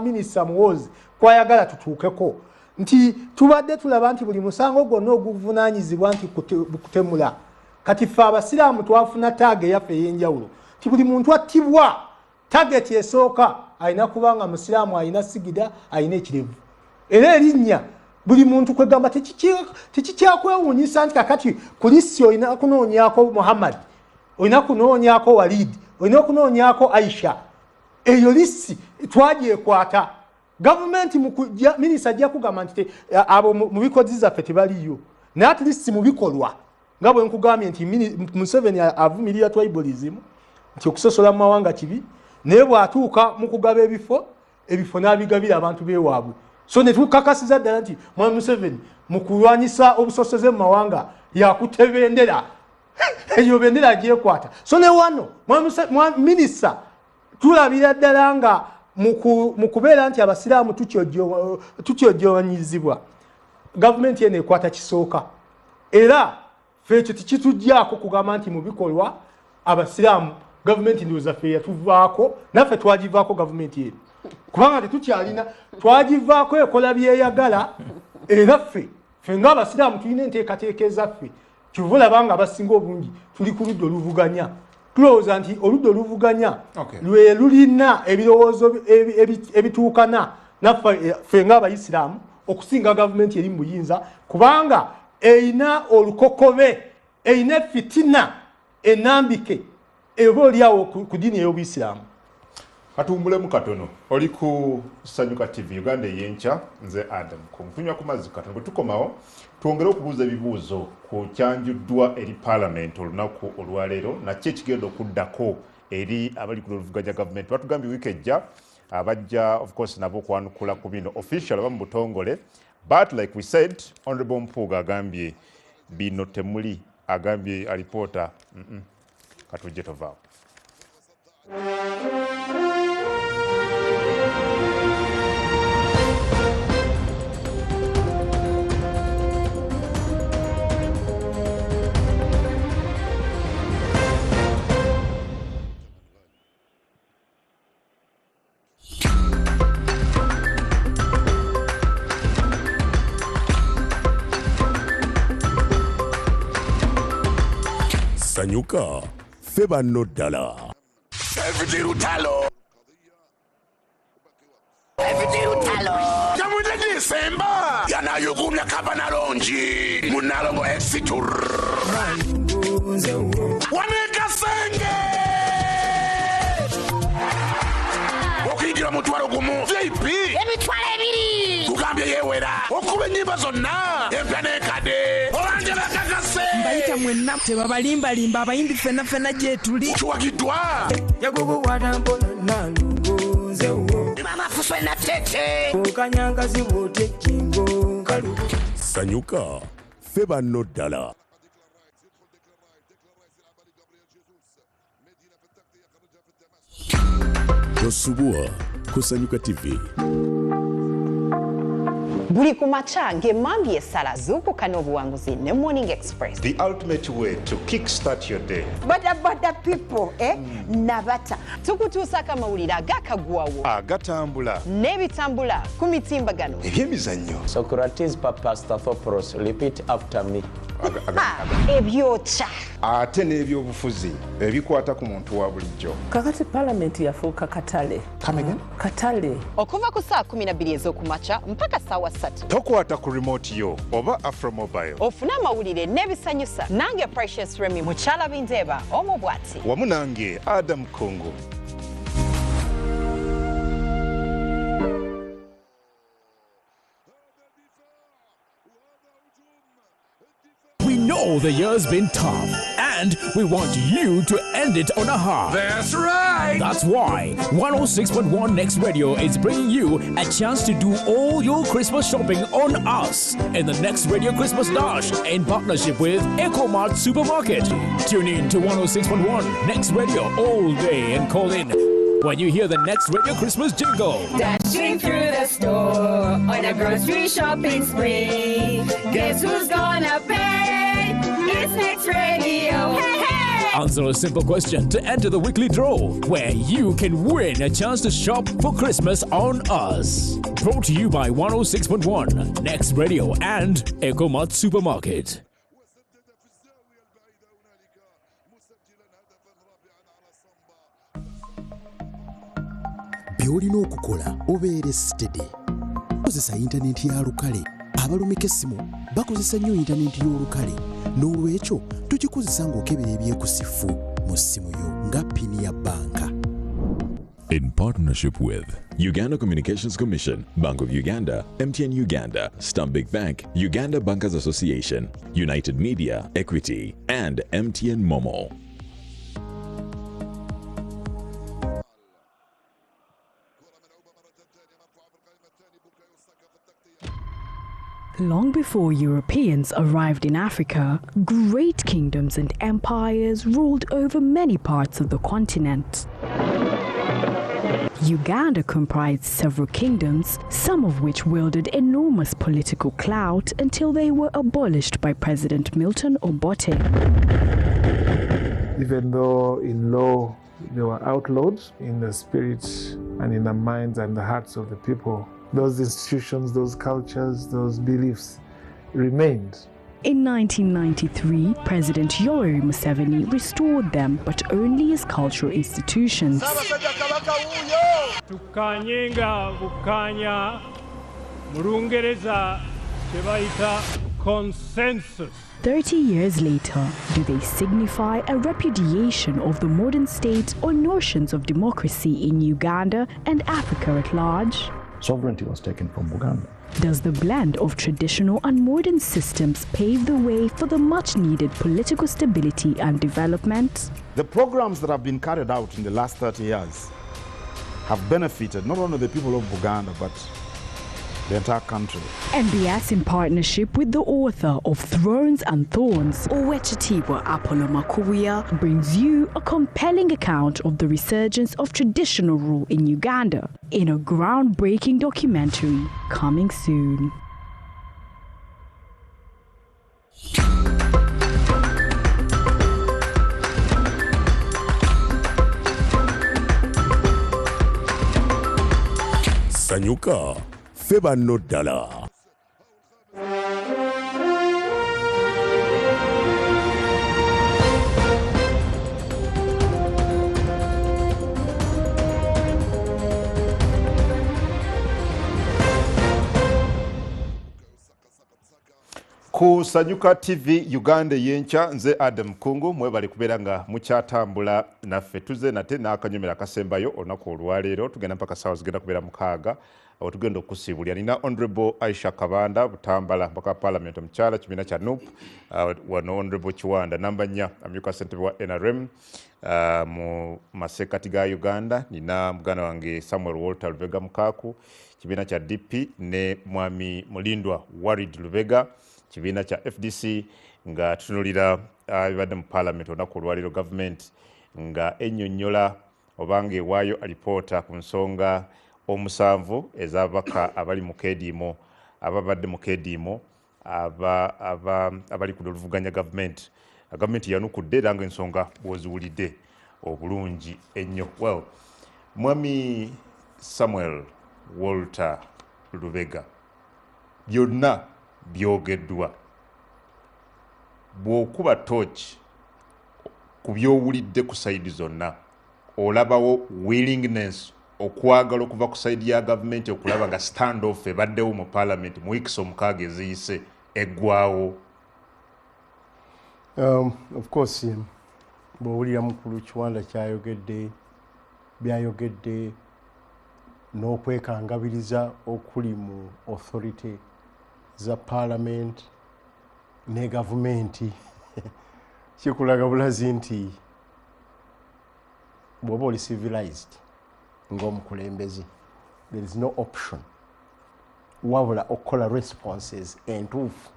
minisita Muhoozi kwayagala tutuukeko, nti tubadde tulaba nti buli musango gwonna oguvunaanyizibwa nti kutemula. Kati ffe abasiraamu twafuna taage yaffe ey'enjawulo ti buli muntu attibwa target esooka alina kubanga musiraamu alina sigida alina ekirevu, era erinnya buli muntu kwegamba tekikyakwewuunyisa nti kakati kulisi olina kunoonyako Muhammad, olina kunoonyako Walid, olina okunoonyako Aisha. Eyo lisi twagyekwata gavumenti minisita ajja kugamba nti abo mu bikozi zaffe tebaliyo, naye at least mu bikolwa nga bwe nkugambye nti Museveni avumirira tribalism nti okusosola mu mawanga kibi, naye bw'atuuka mu kugaba ebifo n'abigabira abantu beewaabwe. So ne tukakasiza ddala nti Mwami Museveni mu kulwanyisa obusosoze mu mawanga yakutte bendera eyo bendera agyekwata. So ne wano minisita tulabira ddala nga mu kubeera nti abasiraamu tukyojjonyizibwa, gavumenti eno ekwata kisooka, era ffe ekyo tekitujjaako kugamba nti mu bikolwa abasiraamu gavumenti ndowooza ffe yatuvaako, naffe twagivaako gavumenti eno kubanga tetukyalina, twagivaako ekola byeyagala. Era ffe ng'abasiraamu tulina enteekateeka ezaffe, kyova olaba nga abasinga obungi tuli ku ludda oluvuganya. Tulowooza nti oludda oluvuganya lwe lulina ebirowoozo ebituukana naffe ffe ng'abayisiraamu okusinga gavumenti eri mu buyinza, kubanga eyina olukokobe, eyina fitina enambike eba oliawo ku ddiini ey'obuyisiraamu. Katumbulemu katono, oli ku Sanyuka TV Uganda Eyenkya, nze Adam kunfunywa ku mazzi katono. Bwe tukomawo twongere okubuuza ebibuuzo ku kyanjuddwa eri Parliament olunaku olwaleero, nakyo ekigenda okuddako eri abali ku luvuganya government. Batugambye week ejja abajja of course nabo kwanukula ku bino official abamu butongole, but like we said Honorable Mpuuga agambye bino temuli, agambye reporter katujje tovaawo. Sanyuka, feba no dala. Everyday utalo. Everyday utalo. Jamuje December. Yana yugumya kabana lonji. Munalongo exitur. Waneka senge. Okigira mutwalo gumu. VIP. Emitwalo ebiri. Kugambye yewera. Okube nyimba zonna. Empane kade. Olanjela kakase. Mbaita mwenna tebabalimbalimba abayimbi fenna gye tuli. Okiwagidwa. Yagogo wadampola nalunguze wo. Mama fuswe na tete. Okanyanga ziwote kingo kalu. Sanyuka, feba no dala. Tosubua ku Sanyuka TV. Buli kumacha ng'emmambi essala zuukukana obuwanguzi ne Morning Express. The ultimate way to kickstart your day. Bada people, nabata. Tukutuusako amawulire agakagwawo. Agatambula. N'ebitambula ku mitimbagano. Ebyemizannyo. Socrates Papastathopoulos, repeat after me. Ebyokya. Ate n'ebyobufuzi ebikwata ku muntu wa bulijjo. Kakati parliament yafuuka katale. Come again? Katale. Okuva ku saa 12 ez'okumakya mpaka ssaawa 3. Tokwata ku remote yo oba Afro Mobile. Ofuna amawulire n'ebisanyusa. Nange Precious Remy mukyala Bindeeba omu bw'ati. Wamu nange Adam Kongo. We know the year's been tough, and we want you to end it on a high. That's right. That's why 106.1 Next Radio is bringing you a chance to do all your Christmas shopping on us in the Next Radio Christmas Dash in partnership with EcoMart Supermarket. Tune in to 106.1 Next Radio all day and call in when you hear the Next Radio Christmas jingle. Dashing through the store on a grocery shopping spree. Guess who's gonna pay? It's Next Radio. Hey, hey! Answer a simple question to enter the weekly draw, where you can win a chance to shop for Christmas on us. Brought to you by 106.1 Next Radio and EcoMart Supermarket. Byolina okukola obeere steady. Kozesa intaneti ya lukale. Abalumika essimu bakozesa nnyo intaneti y'olukale. N'olwekyo tugikozesa ng'okebera ebyekusifu mu ssimu yo nga pini ya banka. In partnership with Uganda Communications Commission, Bank of Uganda, MTN Uganda, Stanbic Bank, Uganda Bankers Association, United Media, Equity, and MTN Momo. Long before Europeans arrived in Africa, great kingdoms and empires ruled over many parts of the continent. Uganda comprised several kingdoms, some of which wielded enormous political clout until they were abolished by President Milton Obote. Even though in law they were outlawed, in the spirit and in the minds and the hearts of the people, those institutions, those cultures, those beliefs remained. In 1993, President Yoweri Museveni restored them, but only as cultural institutions. Tukanyenga bukanya mulungereza chebaita consensus. 30 years later, do they signify a repudiation of the modern state or notions of democracy in Uganda and Africa at large? Sovereignty was taken from Uganda. Does the blend of traditional and modern systems pave the way for the much-needed political stability and development? The programs that have been carried out in the last 30 years have benefited not only the people of Uganda, but the entire country. MBS, in partnership with the author of Thrones and Thorns, Owechitibwa Apollo Makuya, brings you a compelling account of the resurgence of traditional rule in Uganda in a groundbreaking documentary coming soon. Sanyuka, feba no dala. Ku Sanyuka TV Uganda Eyenkya, nze Adam Kungu, mwebali kubeera nga mukyatambula naffe. Tuze nate n'akanyomera akasembayo olunaku olwaleero, tugenda mpaka ssaawa zigenda kubeera 6 awo tugenda okusiibulira. Nina Honorable Aisha Kabanda Butambala mpaka Parliament omukyala kibiina kya NUP, wano Honorable Kiwanda namba 4 amyuka ssentebe wa NRM mu maseekati ga Uganda. Nina muganda wange Samuel Walter Lubega Mukaku kibiina kya DP ne mwami Mulindwa Warid Lubega kibiina kya FDC nga tutunulira abadde mu Parliament olunaku olwaleero government nga ennyonnyola obanga ewaayo alipoota ku nsonga omusanvu ez'ababaka abali mu keediimo ababadde mu keediimo abali ku luvuganya government. Government yanukudde era nga ensonga bw'oziwulidde obulungi ennyo. Well, mwami Samuel Walter Lubega, byonna byogeddwa, bw'okuba torch ku byowulidde ku sayidi zonna olabawo willingness okwagala okuva ku sayidi ya gavumenti okulaba nga stand off ebaddewo mu Parliament mu weeks 6 eziyise eggwawo? Of course, bw'owulira mukulu Kiwanda kyayogedde byayogedde n'okwekangabiriza okuli mu authority za Parliament ne gavumenti kikulaga bulazi nti bw'oba oli civilized ng'omukulembeze, there is no option wabula okukola responses entuufu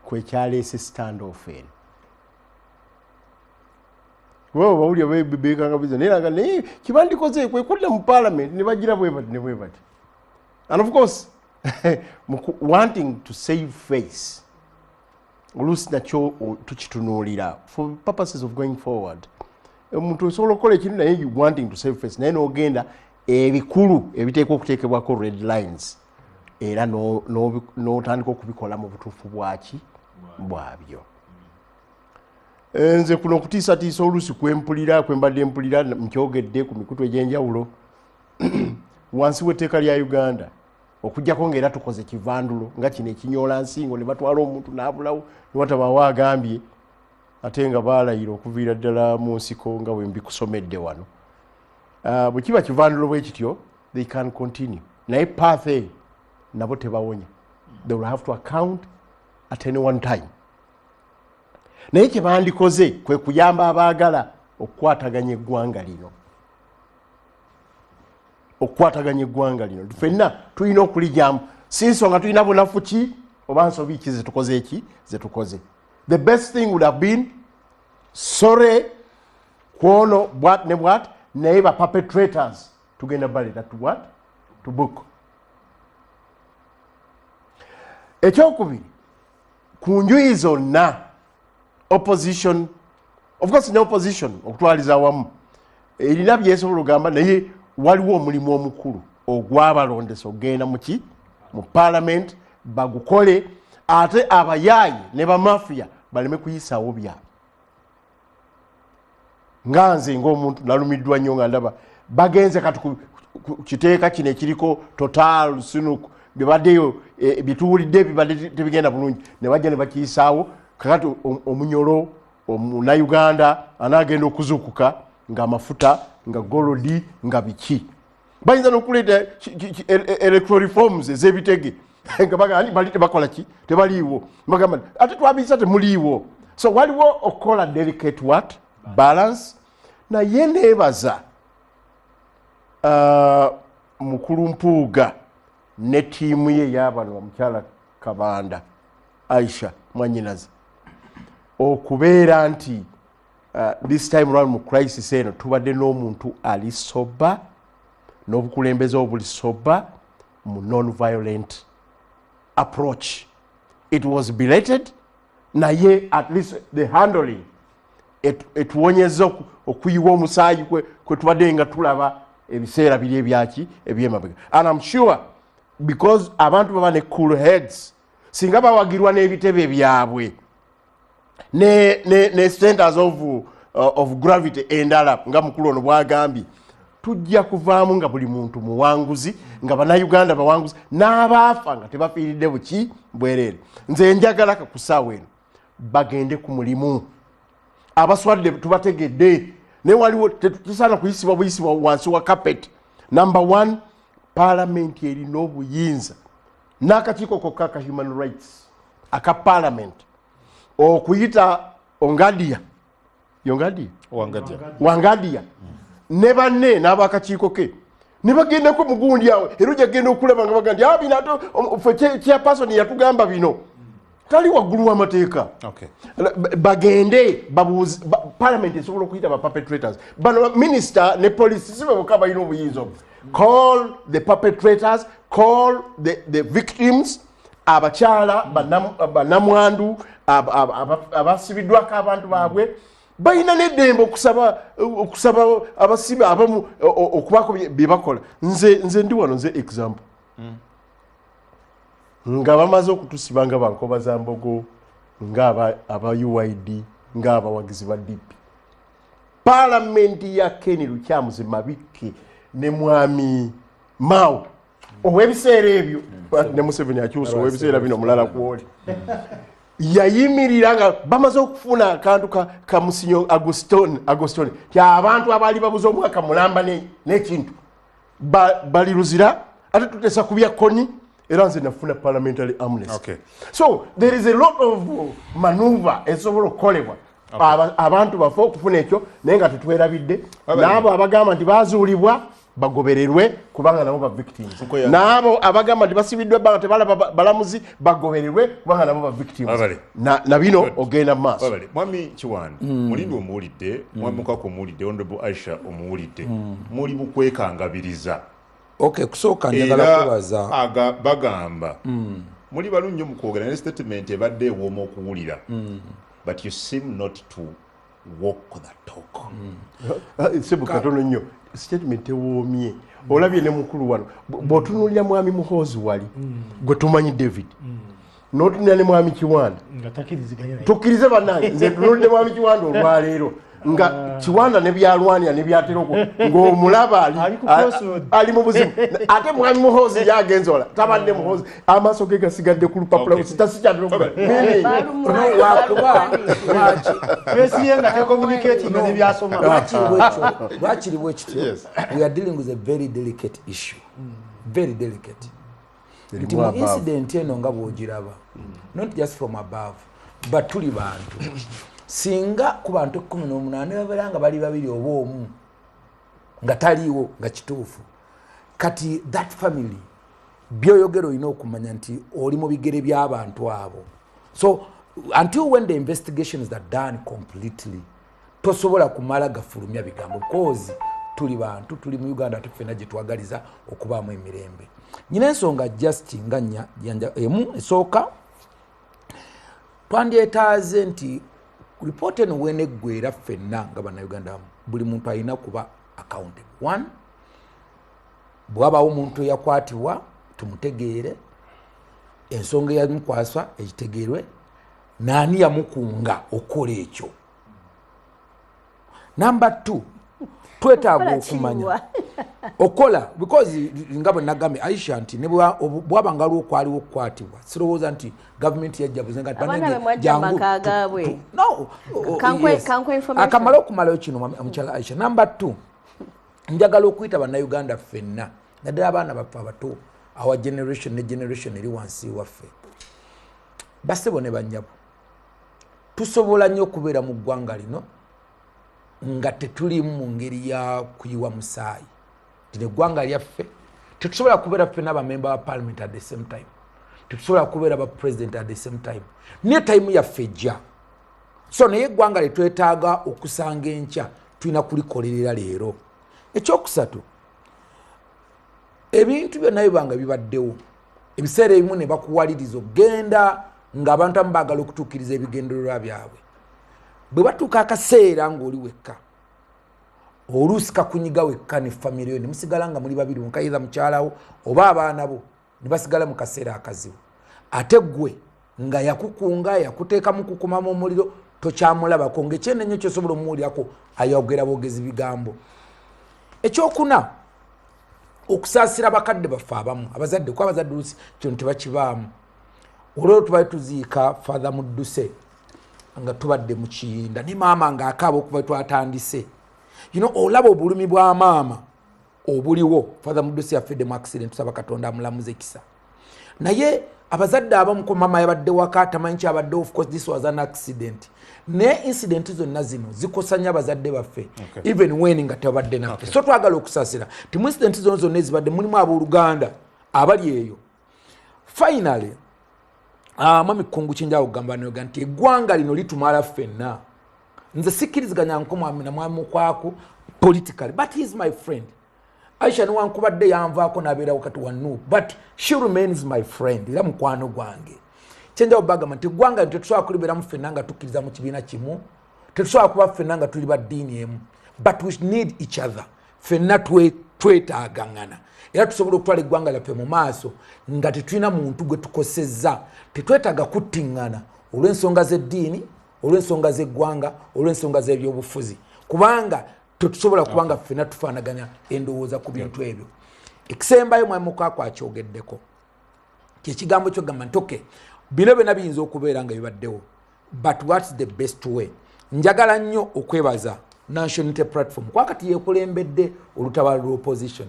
kwekyaleese stand off eno. Wewe bawulira beekangabiriza naye kibandikoze kwe kudda mu Parliament ne bagira bwe bati. And of course wanting to save face oluusi nakyo tukitunuulira for purposes of going forward. Omuntu osobola okukola ekintu naye wanting to save face naye n'ogenda ebikulu ebiteekwa okuteekebwako red lines era n'otandika okubikola mu butuufu bwabyo. Nze kuno okutiisatiisa oluusi kwembadde mpulira nkyogedde ku mikutu egy'enjawulo wansi w'etteeka lya Uganda okujjako ng'era tukoze kivandulo nga kino ekinyoola nsingo ne batwala omuntu n'abulawo ne watabaawo agambye ate nga baalayira okuviira ddala mu nsiko nga bwe mbikusomedde wano. Bwe kiba kivandulo bwe kityo they can continue naye path nabo tebawonya. They will have to account at any one time. Naye kye bandikoze kwe kuyamba abaagala okukwataganya eggwanga lino. Ffenna tulina okulijjamu si nsonga tulina bunafu ki oba nsobi ki zetukoze. The best thing would have been sorry kwono bwat ne bwat naye ba perpetrators tugenda baleta to book. Ekyokubiri ku njuyi zonna opposition, of course ne opposition okutwaliza awamu erina byesobola ogamba naye waliwo omulimu omukulu ogw'abalondesa ogenda mu Parliament bagukole ate abayaayi ne bamafia baleme kuyisaawo byabwe. Nga nze ng'omuntu nalumiddwa nnyo nga ndaba bagenze kati ku kiteeka kino ekiriko total sinuku bibaddeyo bituwulidde ebibadde tebigenda bulungi ne bajja ne bakiyisaawo kakati omunyolo omunauganda anaagenda okuzuukuka ng'amafuta nga golodi nga biki. bayinza n'okuleeta electoral reforms ez'ebitege nga bagamba bali tebakola ki tebaliiwo bagamba ate twabiyisa temuliiwo so waliwo okukola delicate what balance naye neebaza mukulu Mpuuga ne ttiimu ye y'abano omukyala Kabanda Aisha Mwanyinazi okubeera nti this time around mu crisis eno tubadde n'omuntu ali soba n'obukulembeze obuli soba mu non-violent approach. It was belated naye at least the handling etuwonyeza okuyiwa omusaayi kwe tubadde nga tulaba ebiseera biri ebyaki ebyemabega. And I'm sure because abantu baba ne cool heads singa bawagirwa n'ebitebe byabwe ne centers of gravity endala nga mukulu ono bwagambye tujja kuvaamu nga buli muntu muwanguzi nga bannayuganda bawanguzi n'abaafa nga tebafiiridde buki bwereere. Nze njagala kakusaawa eno bagende ku mulimu abaswadde tubategedde naye waliwo tetusaana kuyisibwa buyisibwa wansi wa carpet. Number one, parliament erina obuyinza n'akakiiko kokka ka human rights aka parliament okuyita Wangadia ne banne n'abakakiiko ke ne bagendako mugundi awo era ojja genda okulaba nga bagamba nti bino ate chairperson yatugamba bino tali waggulu w'amateeka. Bagende babuuze parliament esobola okuyita ba perpetrators bano minister ne police si beboka balina obuyinza obwo. Call the perpetrators, call the victims, abakyala bannamwandu abasibiddwako abantu baabwe balina n'eddembe okusaba abasibe abamu okubaako bye bakola. Nze ndi wano nze example nga bamaze okutusiba nga bankoba za mbogo nga aba UID nga abawagizi ba DP. Parliament ya Ken Lukyamuzi Mabike ne mwami Mao ow'ebiseera ebyo ne Museveni akyusa ow'ebiseera bino mulala kwoli yayimirira nga bamaze okufuna akantu ka Musinyo Agostoni ti abantu abaali babuze omwaka mulamba n'ekintu baliruzira ate tutesa kubya koni era nze nafuna parliamentary amnesty. So there is a lot of maneuver esobola okukolebwa abantu bafe okufuna ekyo naye nga tetwerabidde n'abo abagamba nti bazuulibwa bagobererwe kubanga nabo ba victims n'abo abagamba nti basibiddwa ebbanga tebalaba balamuzi bagobererwe kubanga nabo ba victims na bino ogenda mu maaso. Mwami Kiwanda mulindi omuwulidde mwami Mukaka omuwulidde Honorable Aisha omuwulidde muli bukwekangabiriza kusooka njagala kubaza bagamba muli balungi nnyo mu kwogera ne statement ebadde ewooma okuwulira but you seem not to walk the talk. Sebu katono nnyo statement ewoomye olabye ne mukulu wano bw'otunuulira mwami Muhoozi wali gwe tumanyi David n'otunuulira ne mwami Kiwanda tukkirize bannange nze tunuulidde mwami Kiwanda olwaleero nga Kiwanda ne byalwanira ne byateroko ng'omulaba ali mu buzibu ate mwami Muhoozi yagenze ola tabadde Muhoozi amaaso ge gasigadde ku lupapula sitasikyadde lwakiri bwekityo. We are dealing with a very delicate issue, very delicate. Nti mu incident eno nga bw'ogiraba not just from above but tuli bantu singa ku bantu 18 babeera nga bali babiri oba omu nga taliiwo nga kituufu kati that family byoyogero olina okumanya nti oli mu bigere by'abantu abo. So until when the investigations are done completely tosobola kumala gafulumya bigambo because tuli bantu tuli mu Uganda tufena gye twagaliza okubaamu emirembe. Nyina ensonga just nga janja emu esooka twandyetaaze nti report eno weneggwera ffenna nga bannayuganda buli muntu alina kuba accountable. One, bw'abaawo omuntu eyakwatibwa tumutegeere ensonga eyamukwaswa ekitegeerwe naani yamukunga okukola ekyo. Number 2, twetaaga okumanya okola because nga bwe nagambye Aisha nti ne bwaba nga lwokwaliwo okukwatibwa sirowooza nti gavumenti yajjabuze nga akamala okumalayo kino omukyala Aisha. Number 2, njagala okuyita bannayuganda ffenna naddala abaana baffe abato our generation ne generation eri wansi waffe basebo ne banyabo tusobola nnyo okubeera mu ggwanga lino nga tetulimu mu ngeri ya kuyiwa musaayi tine eggwanga lyaffe tetusobola kubeera ffenna abamemba ba parliament at the same time tetusobola kubeera ba president at the same time niyo time yaffe ejja so naye eggwanga lyetwetaaga okusanga enkya tulina kulikolerera leero ekyokusatu ebintu byonna bibanga bibaddewo ebiseera ebimu ne bakuwaliriza okgenda ng'abantu abamu baagala okutuukiriza ebigendererwa byabwe bwe batuuka akaseera ng'oli wekka oluusi kakunyiga wekka ne famire yo ne musigala nga muli babiri mukayiza mukyalawo oba abaana bo ne basigala mu kaseera akazibu ate ggwe nga yakukunga yakuteeka mu kukumamu omuliro tokyamulabako ng'ekyenenyo kyosobola omuwulirako ayogera boogezi bigambo ekyokuna okusaasira bakadde baffe abamu abazadde kuba abazadde oluusi kyono tebakibaamu olwero tubali tuziika father mudduse nga tubadde mu kiyinda ne maama ng'akaaba okuva twatandise olaba obulumi bwa maama obuliwo father mudduse yafedde mu accident tusaba katonda amulamuze ekisa naye abazadde abamu ko maama yabadde waka tamanyi kyabadde of course this was an accident ne incident zonna zino zikosanya abazadde baffe even when nga tebadde naffe so twagala okusaasira timu incident zonna ezibadde mulimu abooluganda abali eyo finally mami kungu kinjawo kugamba nayoga nti eggwanga lino litumala ffenna nze sikkiriziganya nkomwami na mwami mukwaku politically but he is my friend Aisha niwankubadde yanvaako nabeera wakati wa Nuupu but she remains my friend era mukwano gwange kyenjawo bagamba nti eggwanga tetusobola kulibeeramu ffenna nga tukkiriza mu kibiina kimu tetusobola kuba ffenna nga tuli ba ddiini emu but we need each other ffenna twetaagangana era tusobola okutwala eggwanga lyaffe mu maaso nga tetulina muntu gwe tukosezza tetwetaaga kuttiŋŋana olw'ensonga z'eddiini olw'ensonga z'eggwanga olw'ensonga z'ebyobufuzi kubanga tetusobola kubanga ffenna tufaanaganya endowooza ku bintu ebyo ekisembayo mwami mukaako akyogeddeko kyekigambo kyogamba nti okay bino byonna biyinza okubeera nga bibaddewo but what's the best way njagala nnyo okwebaza National Unity Platform kwakati yekulembedde olutabaalo lw'opposition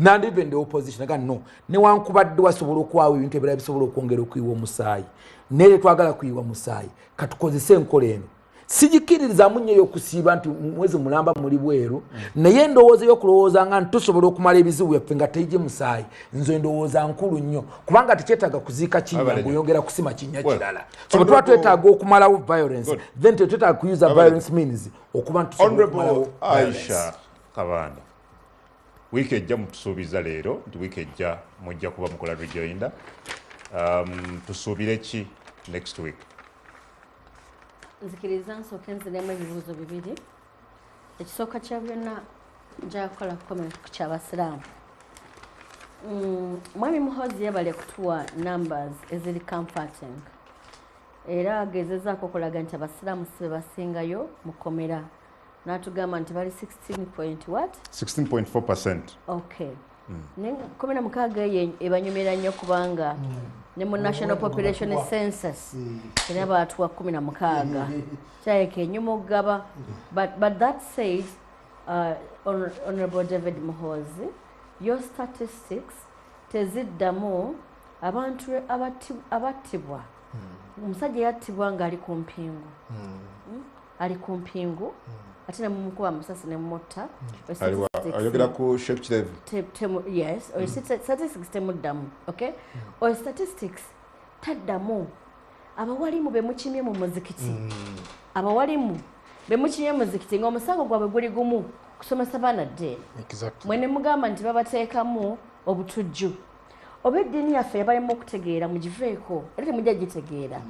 and even the opposition again no newankubadde wasobola okwawo ebintu ebirala bisobola okwongera okuyiwa omusaayi naye twagala kuyiwa musaayi katukozese enkola eno sijikiririzaamu nnyo y'okusiiba nti mwezi mulamba muli bweru naye endowooza y'okulowooza nga nti tusobola okumala ebizibu byaffe nga teyije musaayi nze endowooza nkulu nnyo kubanga tekyetaaga kuziika kinnya ng'oyongera kusima kinnya kirala so bwe tuba twetaaga okumalawo violence then tetwetaaga kuyuza violence means okuba nti tusobola okumalawo Aisha Kabanda wiiki ejja mutusuubiza leero nti wiiki ejja mujja kuba mukola rejoinda tusuubire ki next week nzikiriza nsooke nziremu ebibuuzo bibiri ekisooka kya byonna nja kukola comment ku kyabasiraamu mwami muhozi yabale kutuwa numbers eziri comforting era agezezaako okulaga nti abasiraamu si basingayo mukomera n'atugamba nti bali 16.4%. Okay. Kumi na mukaaga eyo ebanyumira nnyo kubanga ne mu national population census era baatuwa 16 kyayeka enyuma okugaba but that says Honorable David Muhozi your statistics teziddamu abantu abattibwa omusajja yattibwa nga ali ku mpingu ali ku mpingu ate ne mumukuba amasasi ne mutta ayogera ku Sheikh Chirevu yes or statistics temuddamu okay or statistics taddamu abawalimu bemukimye mu muzikiti abawalimu bemukimye mu muzikiti ng'omusango gwabwe guli gumu kusomesa baana dde mwene mugamba nti babateekamu obutujju oba eddiini yaffe yabalemu okutegeera mugiveeko era temujja gitegeera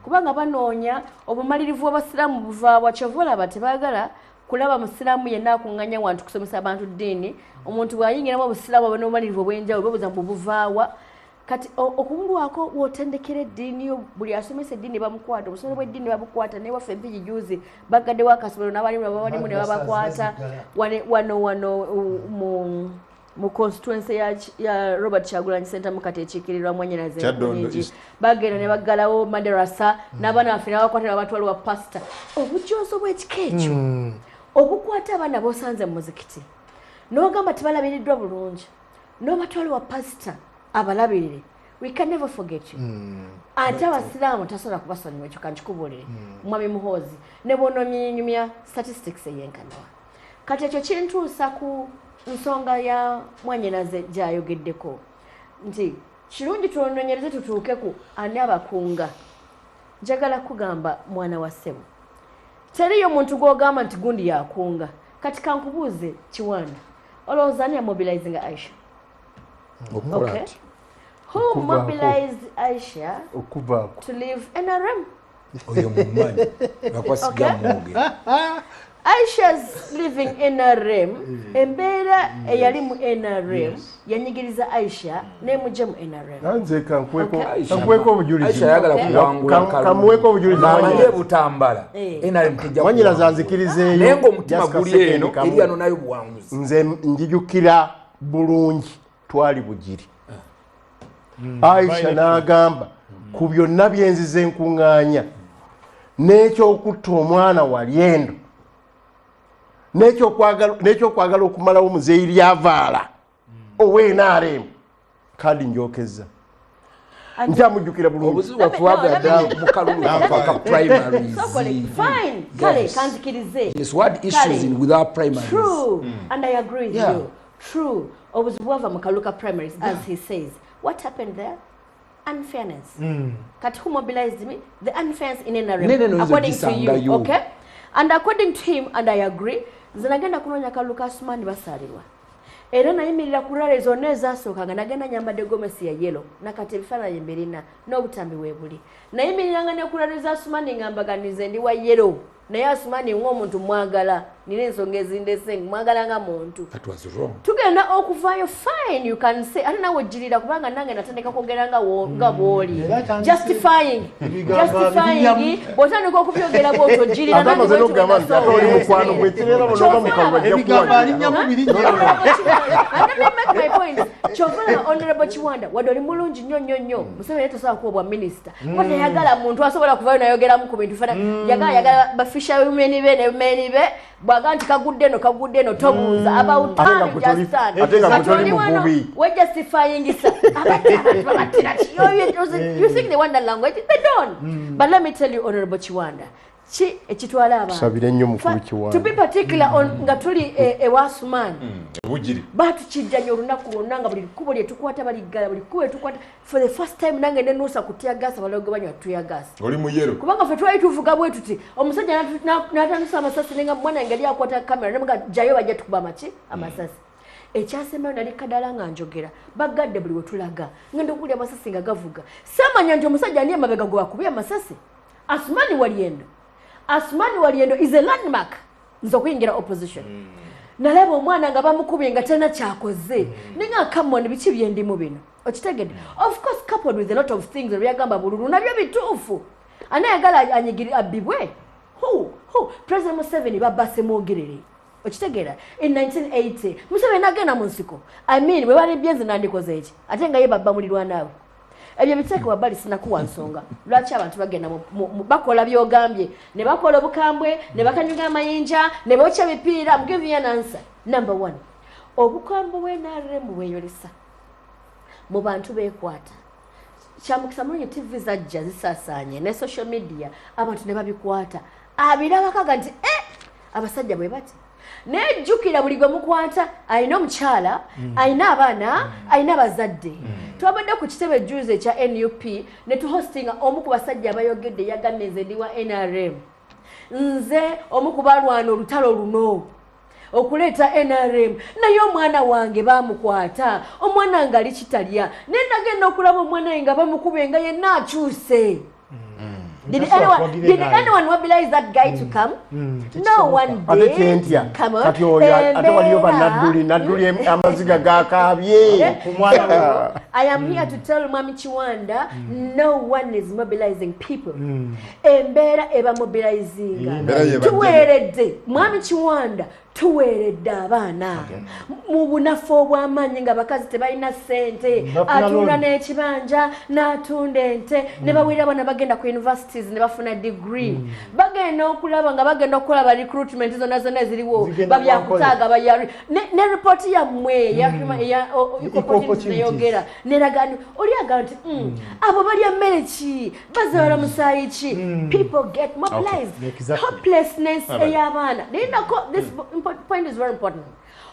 kubanga banoonya obumalirivu bw'abasiraamu buvaawa kyova olaba tebaagala kulaba musiraamu yenna akuŋŋanya wantu kusomesa abantu ddiini omuntu bw'ayingiramu obusiraamu aba n'obumalirivu obw'enjawulo babuuza mbu buvaawa kati okubulwako w'otendekera eddiini buli asomesa eddiini bamukwata obusomero bw'eddiini babukwata naye waffe empigi juzi bagaddewo akasomero n'abalimu ne babakwata wano mu constituency ya Robert Kyagulanyi Center mukati ekiikirirwa Mwanyiraze nyingi bagenda ne baggalawo madrasa n'abaana baffe n'abakwatira abatwalibwa pastor obujoozo bw'ekika ekyo obukwata abaana b'osanze mu muzikiti n'ogamba tebalabiriddwa bulungi n'obatwali wa pastor abalabirire, we can never forget you. Ate abasiraamu tasobola kubasonyiwa, ekyo kankikubuulire mwami Muhoozi ne bwonomyenyumya statistics eyenkanawa. Kati ekyo kintuusa ku nsonga ya Mwanyinaze gy'ayogeddeko nti kirungi tunoonyereze tutuuke ku ani abakunga. Njagala kugamba mwana wa ssebo, teriyo muntu gw'ogamba nti gundi yakunga. Kati kankubuuze Kiwanda, olowooza ani yamobilizinga Aisha? Okay. Who mobilized Aisha to leave NRM? Okay. Aisha's living NRM, embeera eyali mu NRM yanyigiriza Aisha nemuje mu NRM. Anze kankweko obujulizi. Aisha yagala kuwangula kamweko obujulizi manje butambala. NRM tujja Mwanyira zanzikirizeeyo. Nengo mutima guli eno eri ano nayo buwanguzi. Nze njijukira bulungi twali bugiri. Aisha n'agamba ku byonna byenzize nkuŋŋaanya n'ekyokutta omwana walyendo n'ekyokwagala okumalawo muzeeyi lyavaala ow'NRM kadi njokeza nkyamujjukira bulungi fine kale kanzikirize true and I agree with you true obuzibu bwava mu kaluka primaries as he says. What happened there? Unfairness. Kati who mobilized me? The unfairness in NRM. According to you, okay? And according to him, and I agree, zinagenda kunonya kaluka asumani basalirwa. Era nayimirira kurale zonna ezasooka nga nagenda nyambadde gomesi ya yellow nakati ebifaananyi mbirina n'obutambi weebuli. Nayimiriranga ne kurale ezasumani ngambaganize ndi wa yellow naye asumani ng'omuntu mwagala nina ensonga ezindese mwagala nga muntu. Tugenda okuvaayo fine you can say ate nawe ojjirira kubanga nange natandika kwogera nga bw'oli justifying bw'otandika okubyogera bw'oti ojjirira kyofuna Honorable Kiwanda wadde oli mulungi nnyo nnyo nnyo Museveni tosobola kuba bwa minisita kuba teyagala muntu asobola kuvaayo nayogeramu ku bintu yagala bafisha bimeni be ne bimeni be bwaga nti kagudde eno tobuuza about time you just stand we're justifying it you think they want the language they don't but let me tell you Honorable Kiwanda chi ekitwala abantu to be particular on nga tuli ewasumani batu kijjanya olunaku lwonna nga buli kkubo lye tukwata baligala buli kkubo tukwata for the first time nange nenuusa kutya gasa balogo banywa tuya gasa oli muyero kubanga fe twali tuvuga bwe tuti omusajja n'atandisa amasasi nenga mwana yange yali akwata kamera nemuga jayo bajja tukuba maki amasasi ekyasembayo nali kadala nga njogera bagadde buli wetulaga ngenda okulya amasasi nga gavuga samanya nti omusajja ani emabega gwe akubye amasasi Asmani Waliendo is a landmark nzo kuyingira opposition nalaba omwana nga bamukubye nga tena kyakoze ninga kamone biki byendimu bino okitegedde of course coupled with a lot of things byagamba bululu nabyo bituufu anayagala anyigiri abibwe who President Museveni babase mwogerere okitegera in 1980 Museveni agenda mu nsiko I mean bwe bali byenzi nandikoze eki ate nga ye babba mulirwa nawe ebyo biteeke wabbali sinakuwa nsonga lwaki abantu bagenda bakola byogambye ne bakola obukambwe ne bakanyuga amayinja ne bookya bipiira I'm giving you an answer. Number one, obukambwe bw'NRM bweyolesa mu bantu beekwata kyamukisa mulungi TV zajja zisaasaanye ne social media abantu ne babikwata abirabakaga nti abasajja bwe bati nejjukira buli gwe mukwata alina omukyala alina abaana alina abazadde twabadde ku kitebe juze ekya NUP ne tuhostinga omu ku basajja abayogedde yaganeze ndi wa NRM nze omu ku balwana olutalo luno okuleeta NRM naye omwana wange bamukwata omwana nga ali kitalya ne nagenda okulaba omwana nga bamukube nga yenna akyuse. Did anyone mobilize that guy to come? No one did. Come on. I am here to tell Mami Kiwanda, no one is mobilizing people. Embera eba mobilizing. Tuwerede Mami Kiwanda tuweeredde abaana mu bunafu obw'amaanyi nga bakazi tebalina ssente atunda n'ekibanja n'atunda ente ne bawulira abaana bagenda ku universities ne bafuna degree bagenda okulaba nga bagenda okukola recruitment zonna eziriwo babyakutaaga bayari ne report yammwe ya opportunity neyogera neraga oliaga nti abo balya mmere ki bazawala musaayi ki people get mobilized hopelessness ey'abaana this point is very important.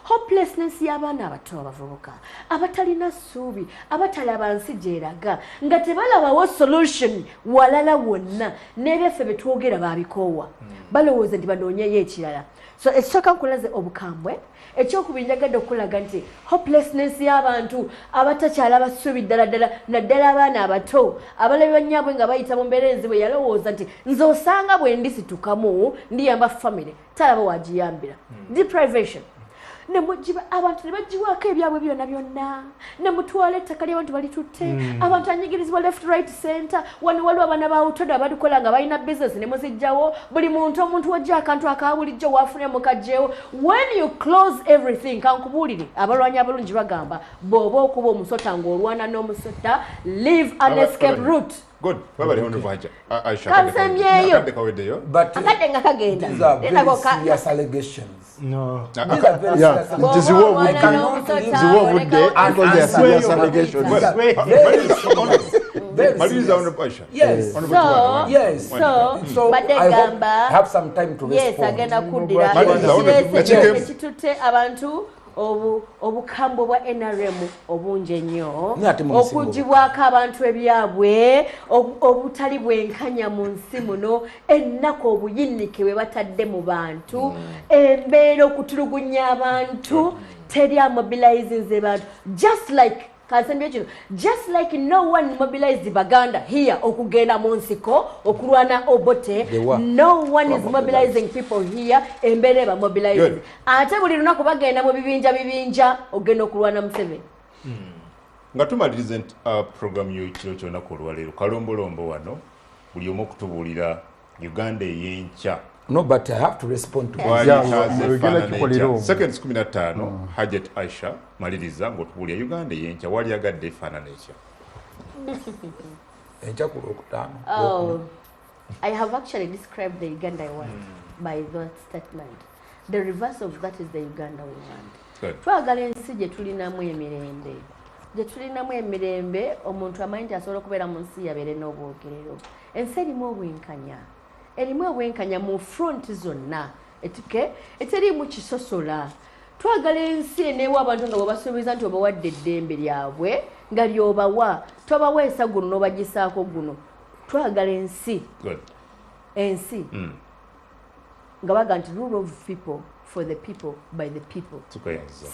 Hopelessness y'abaana abato abavubuka abatalina ssuubi abatalaba nsi gyeraga nga tebalabawo solution walala wonna n'ebyaffe bye twogera baabikoowa balowooza nti banoonyeyo ekirala so ekisooka nkulaze obukambwe ekyokubiri njagadde okulaga nti hopelessness y'abantu abatakyalaba ssuubi ddala naddala abaana abato abalabibwa nnyabwe nga bayita mu mbeera enzibu yalowooza nti nze osanga bwe ndisitukamu ndiyamba family talaba wagiyambira deprivation abantu ne bagiwaako ebyabwe byonna ne mutwala ettaka ly'abantu balitutte abantu anyigirizibwa left right center wano waliwo abaana bawutodo abalikola nga balina business ne muzijjawo buli omuntu wajja akantu akabulijjo waafune mukajjewo when you close everything kankubuulire abalwanyi abalungi bagamba bw'oba okuba omusota ng'olwana n'omusota live an escape route. Good. Baba lehono vaja. Aisha. Kansemyeyo. But akade nga kagenda. These are very serious allegations. No. These are very serious allegations. This is what we do. This is what we do. Because they are serious allegations. Yes. So I hope I have some time to respond. Yes, agenda kudira. Ekitutte abantu obukambwe bwa NRM obungi ennyo okugibwako abantu ebyabwe obutali bwenkanya mu nsi muno ennaku obuyinike bwe batadde mu bantu embeera okutulugunya abantu teri amobilizinze bantu just like no one mobilized Baganda here okugenda mu nsiko okulwana obote no one is mobilizing people here embere ba mobilizing ate buli lunaku bagenda mu bibinja ogenda okulwana Museveni nga tumaliriza program y'ekiro kyonna ku lwaleero kalombolombo wano buli omu okutubuulira Uganda ey'enkya. No, but I have to respond to seconds 15 Hajat Aisha maliriza ng'otubuulira Uganda ey'enkya wali yagadde efaanana ekya. Enkya ku lwokutaano. Oh, I have actually described the Uganda I want by that statement. The reverse of that is the Uganda we want. Twagala ensi gye tulinamu emirembe. Gye tulinamu emirembe omuntu amanyi nti asobola okubeera mu nsi yabeere n'obwogerero. Ensi erimu obwenkanya. Erimu obwenkanya mu front zonna eterimu kisosola. Twagala ensi eneewa abantu nga bwebasuubiza nti obawadde eddembe lyabwe nga lyobawa tobaweesa guno n'obagisaako guno. Twagala ensi nga baga nti rule of people for the people by the people.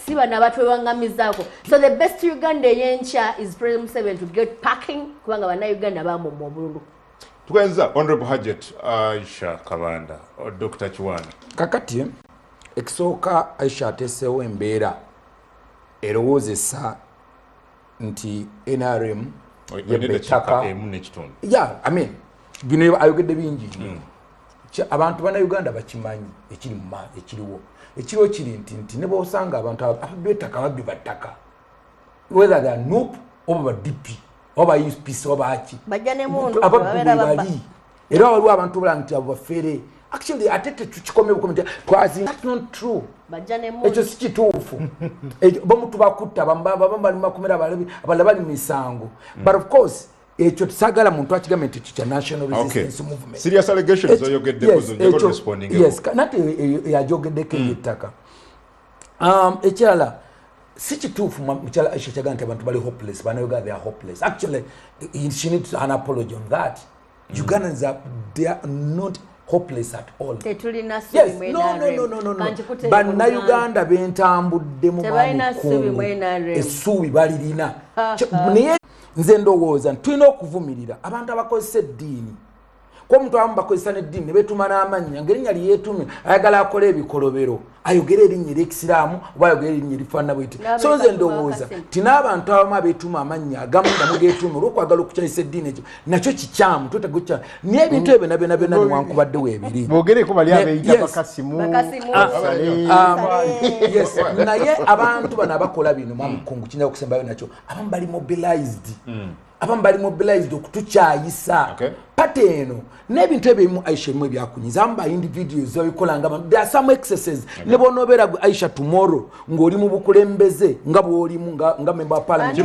Si bano abatwewangamizaako. So the best Uganda ey'enkya is President Museveni to get packing kubanga bannayuganda bamumma obululu. Tukwenza Honorable Hajat Aisha Kabanda or Dr. Chwana. Kakati ekisooka Aisha ateeseewo embeera erowoozesa nti NRM yebettaka emu n'ekitundu. Yeah, I mean bino ayogedde bingi. Abantu bana Uganda bakimanyi ekiriwo. Ekiriwo kiri nti ne bw'osanga abantu abettaka babbi battaka. Whether they are NUP oba DP. Oba UPC oba aki bajja ne mundu ababera bali era waliwo abantu bulanti abo bafere actually atete tukikome bukomite twazi that's not true bajja ne mundu ekyo si kituufu bamutu bakutta bamba makumira abalabali misango but of course ekyo tusagala muntu akigambe nti kya national resistance movement serious allegations oyogedde kuzo njego responding yes nati yajogedde kettaka ekyala si kituufu mukyala Aisha kyaga nti abantu bali hopeless bannayuganda they are hopeless actually she needs an apology on that. Ugandans they are not hopeless at all. Yes, no. Bannayuganda bentambudde mu essuubi balirina naye nze ndowooza tulina okuvumirira abantu abakozesa eddiini ko omuntu abamu bakozesa n'eddiini ne beetuma n'amannya ng'erinnya lyetumye ayagala akole ebikolobero ayogera erinnya ery'ekisiraamu oba ayogera erinnya erifaanana bw'eti so nze ndowooza ti n'abantu abamu abeetuma amannya agamu nga mugeetuma olw'okwagala okukyayisa eddiini ekyo nakyo kikyamu twetagukya naye ebintu ebyo byonna newankubadde weebiri boogereko bali abeeyita bakasimu naye abantu bano abakola bino mamukungu kinyala okusembayo nakyo abamu bali mobilized okutukyayisa pate eno n'ebintu ebimu Aisha ebimu ebyakunyiza amu individuals babikola nga there are some excesses ne bonobeera Aisha tomorrow ng'oli mu bukulembeze nga bw'olimu nga member of parliament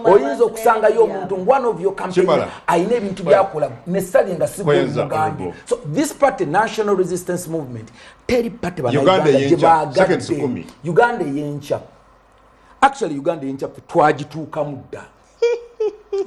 oyinza okusangayo omuntu one of your campaign ayina ebintu byakola nesali nga sigomugambye so this party national resistance movement teri party Uganda Eyenkya actually Uganda Eyenkya twagituukamu dda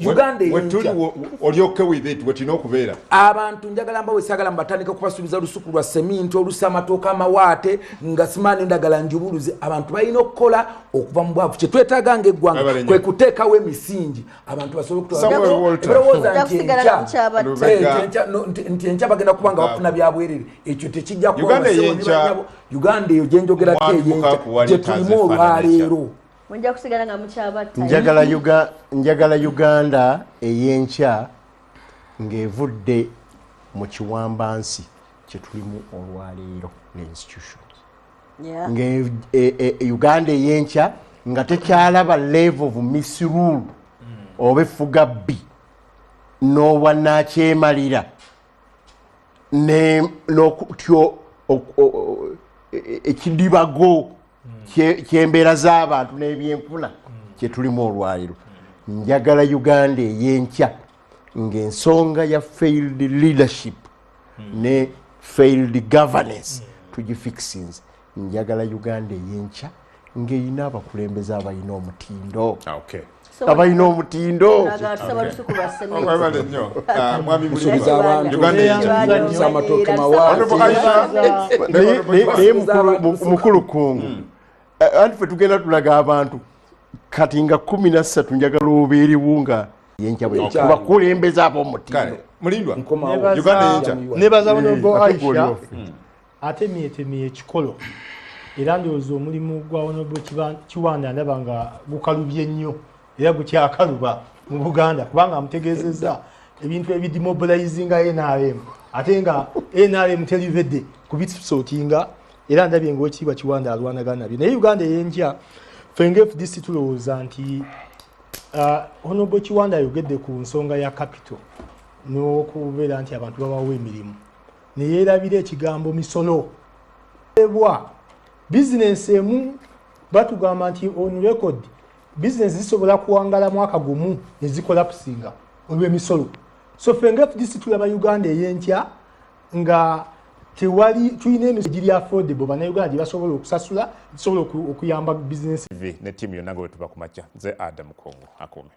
Uganda Eyenkya olyoke with it wetino okubeera abantu njagala mbawe sagala mbatandika kubasubiza lusuku lwa seminti olusamatooka amawaate nga simani ndagala njubuluze abantu balina okukola okuva mu bwavu kyetwetaaga ng'eggwanga kwe kuteekawo emisingi abantu basobole okutoolowooza nti enkya bagenda kuba nga bafuna byabwerere ekyo tekijja Uganda eyo gye njogerako Eyenkya gye tulimu olwaleero Mwenja kusigala nga mukyabatta. Njagala Uganda Eyenkya ng'evudde mu kiwambansi kye tulimu olwaleero n'institutions. Uganda Eyenkya nga tekyalaba level of misrule oba effuga bbi n'obwannakyemalira n'okutyo ekidibago kyembeera z'abantu n'ebyenfuna kye tulimu olwaleero. Njagala Uganda Eyenkya ng'ensonga ya failed leadership ne failed governance tugifixinze. Njagala Uganda Eyenkya ng'eyina abakulembeze abalina omutindo. Abalina omutindo. Naye mukulu kungu anti ffe tugenda tulaga abantu kati nga 13 njagala obeeriwo nga Eyenkya bakulembeze ab'omutindo. Mulindwa Uganda Eyenkya nebaza Honorable Aisha atemye ekikolo era ndowooza omulimu gwa Honorable Kiwanda ndaba nga gukalubye nnyo era gukyakaluba mu Buganda kubanga amutegeezezza ebintu ebidemobilizinga NRM ate nga NRM terivedde kubisootinga era ndabye ng'okiibwa Kiwanda alwanagana nabyo. Naye Uganda Eyenkya ffe ng'FDC tulowooza nti Honorable Kiwanda ayogedde ku nsonga ya capital n'okubeera nti abantu babawo emirimu ne yeerabira ekigambo misolo ebwa bizinensi emu batugamba nti on record bizinensi zisobola kuwangala mwaka gumu ne zikola kusinga olw'emisolo. So ffe ng'FDC tulaba Uganda Eyenkya nga tewali tulina emisolo giri affordable bannayuganda gye basobola okusasula bisobola okuyamba bizinensi ne ttiimu yonna nga bwe tuba ku makya. Nze Adam Kongo akume.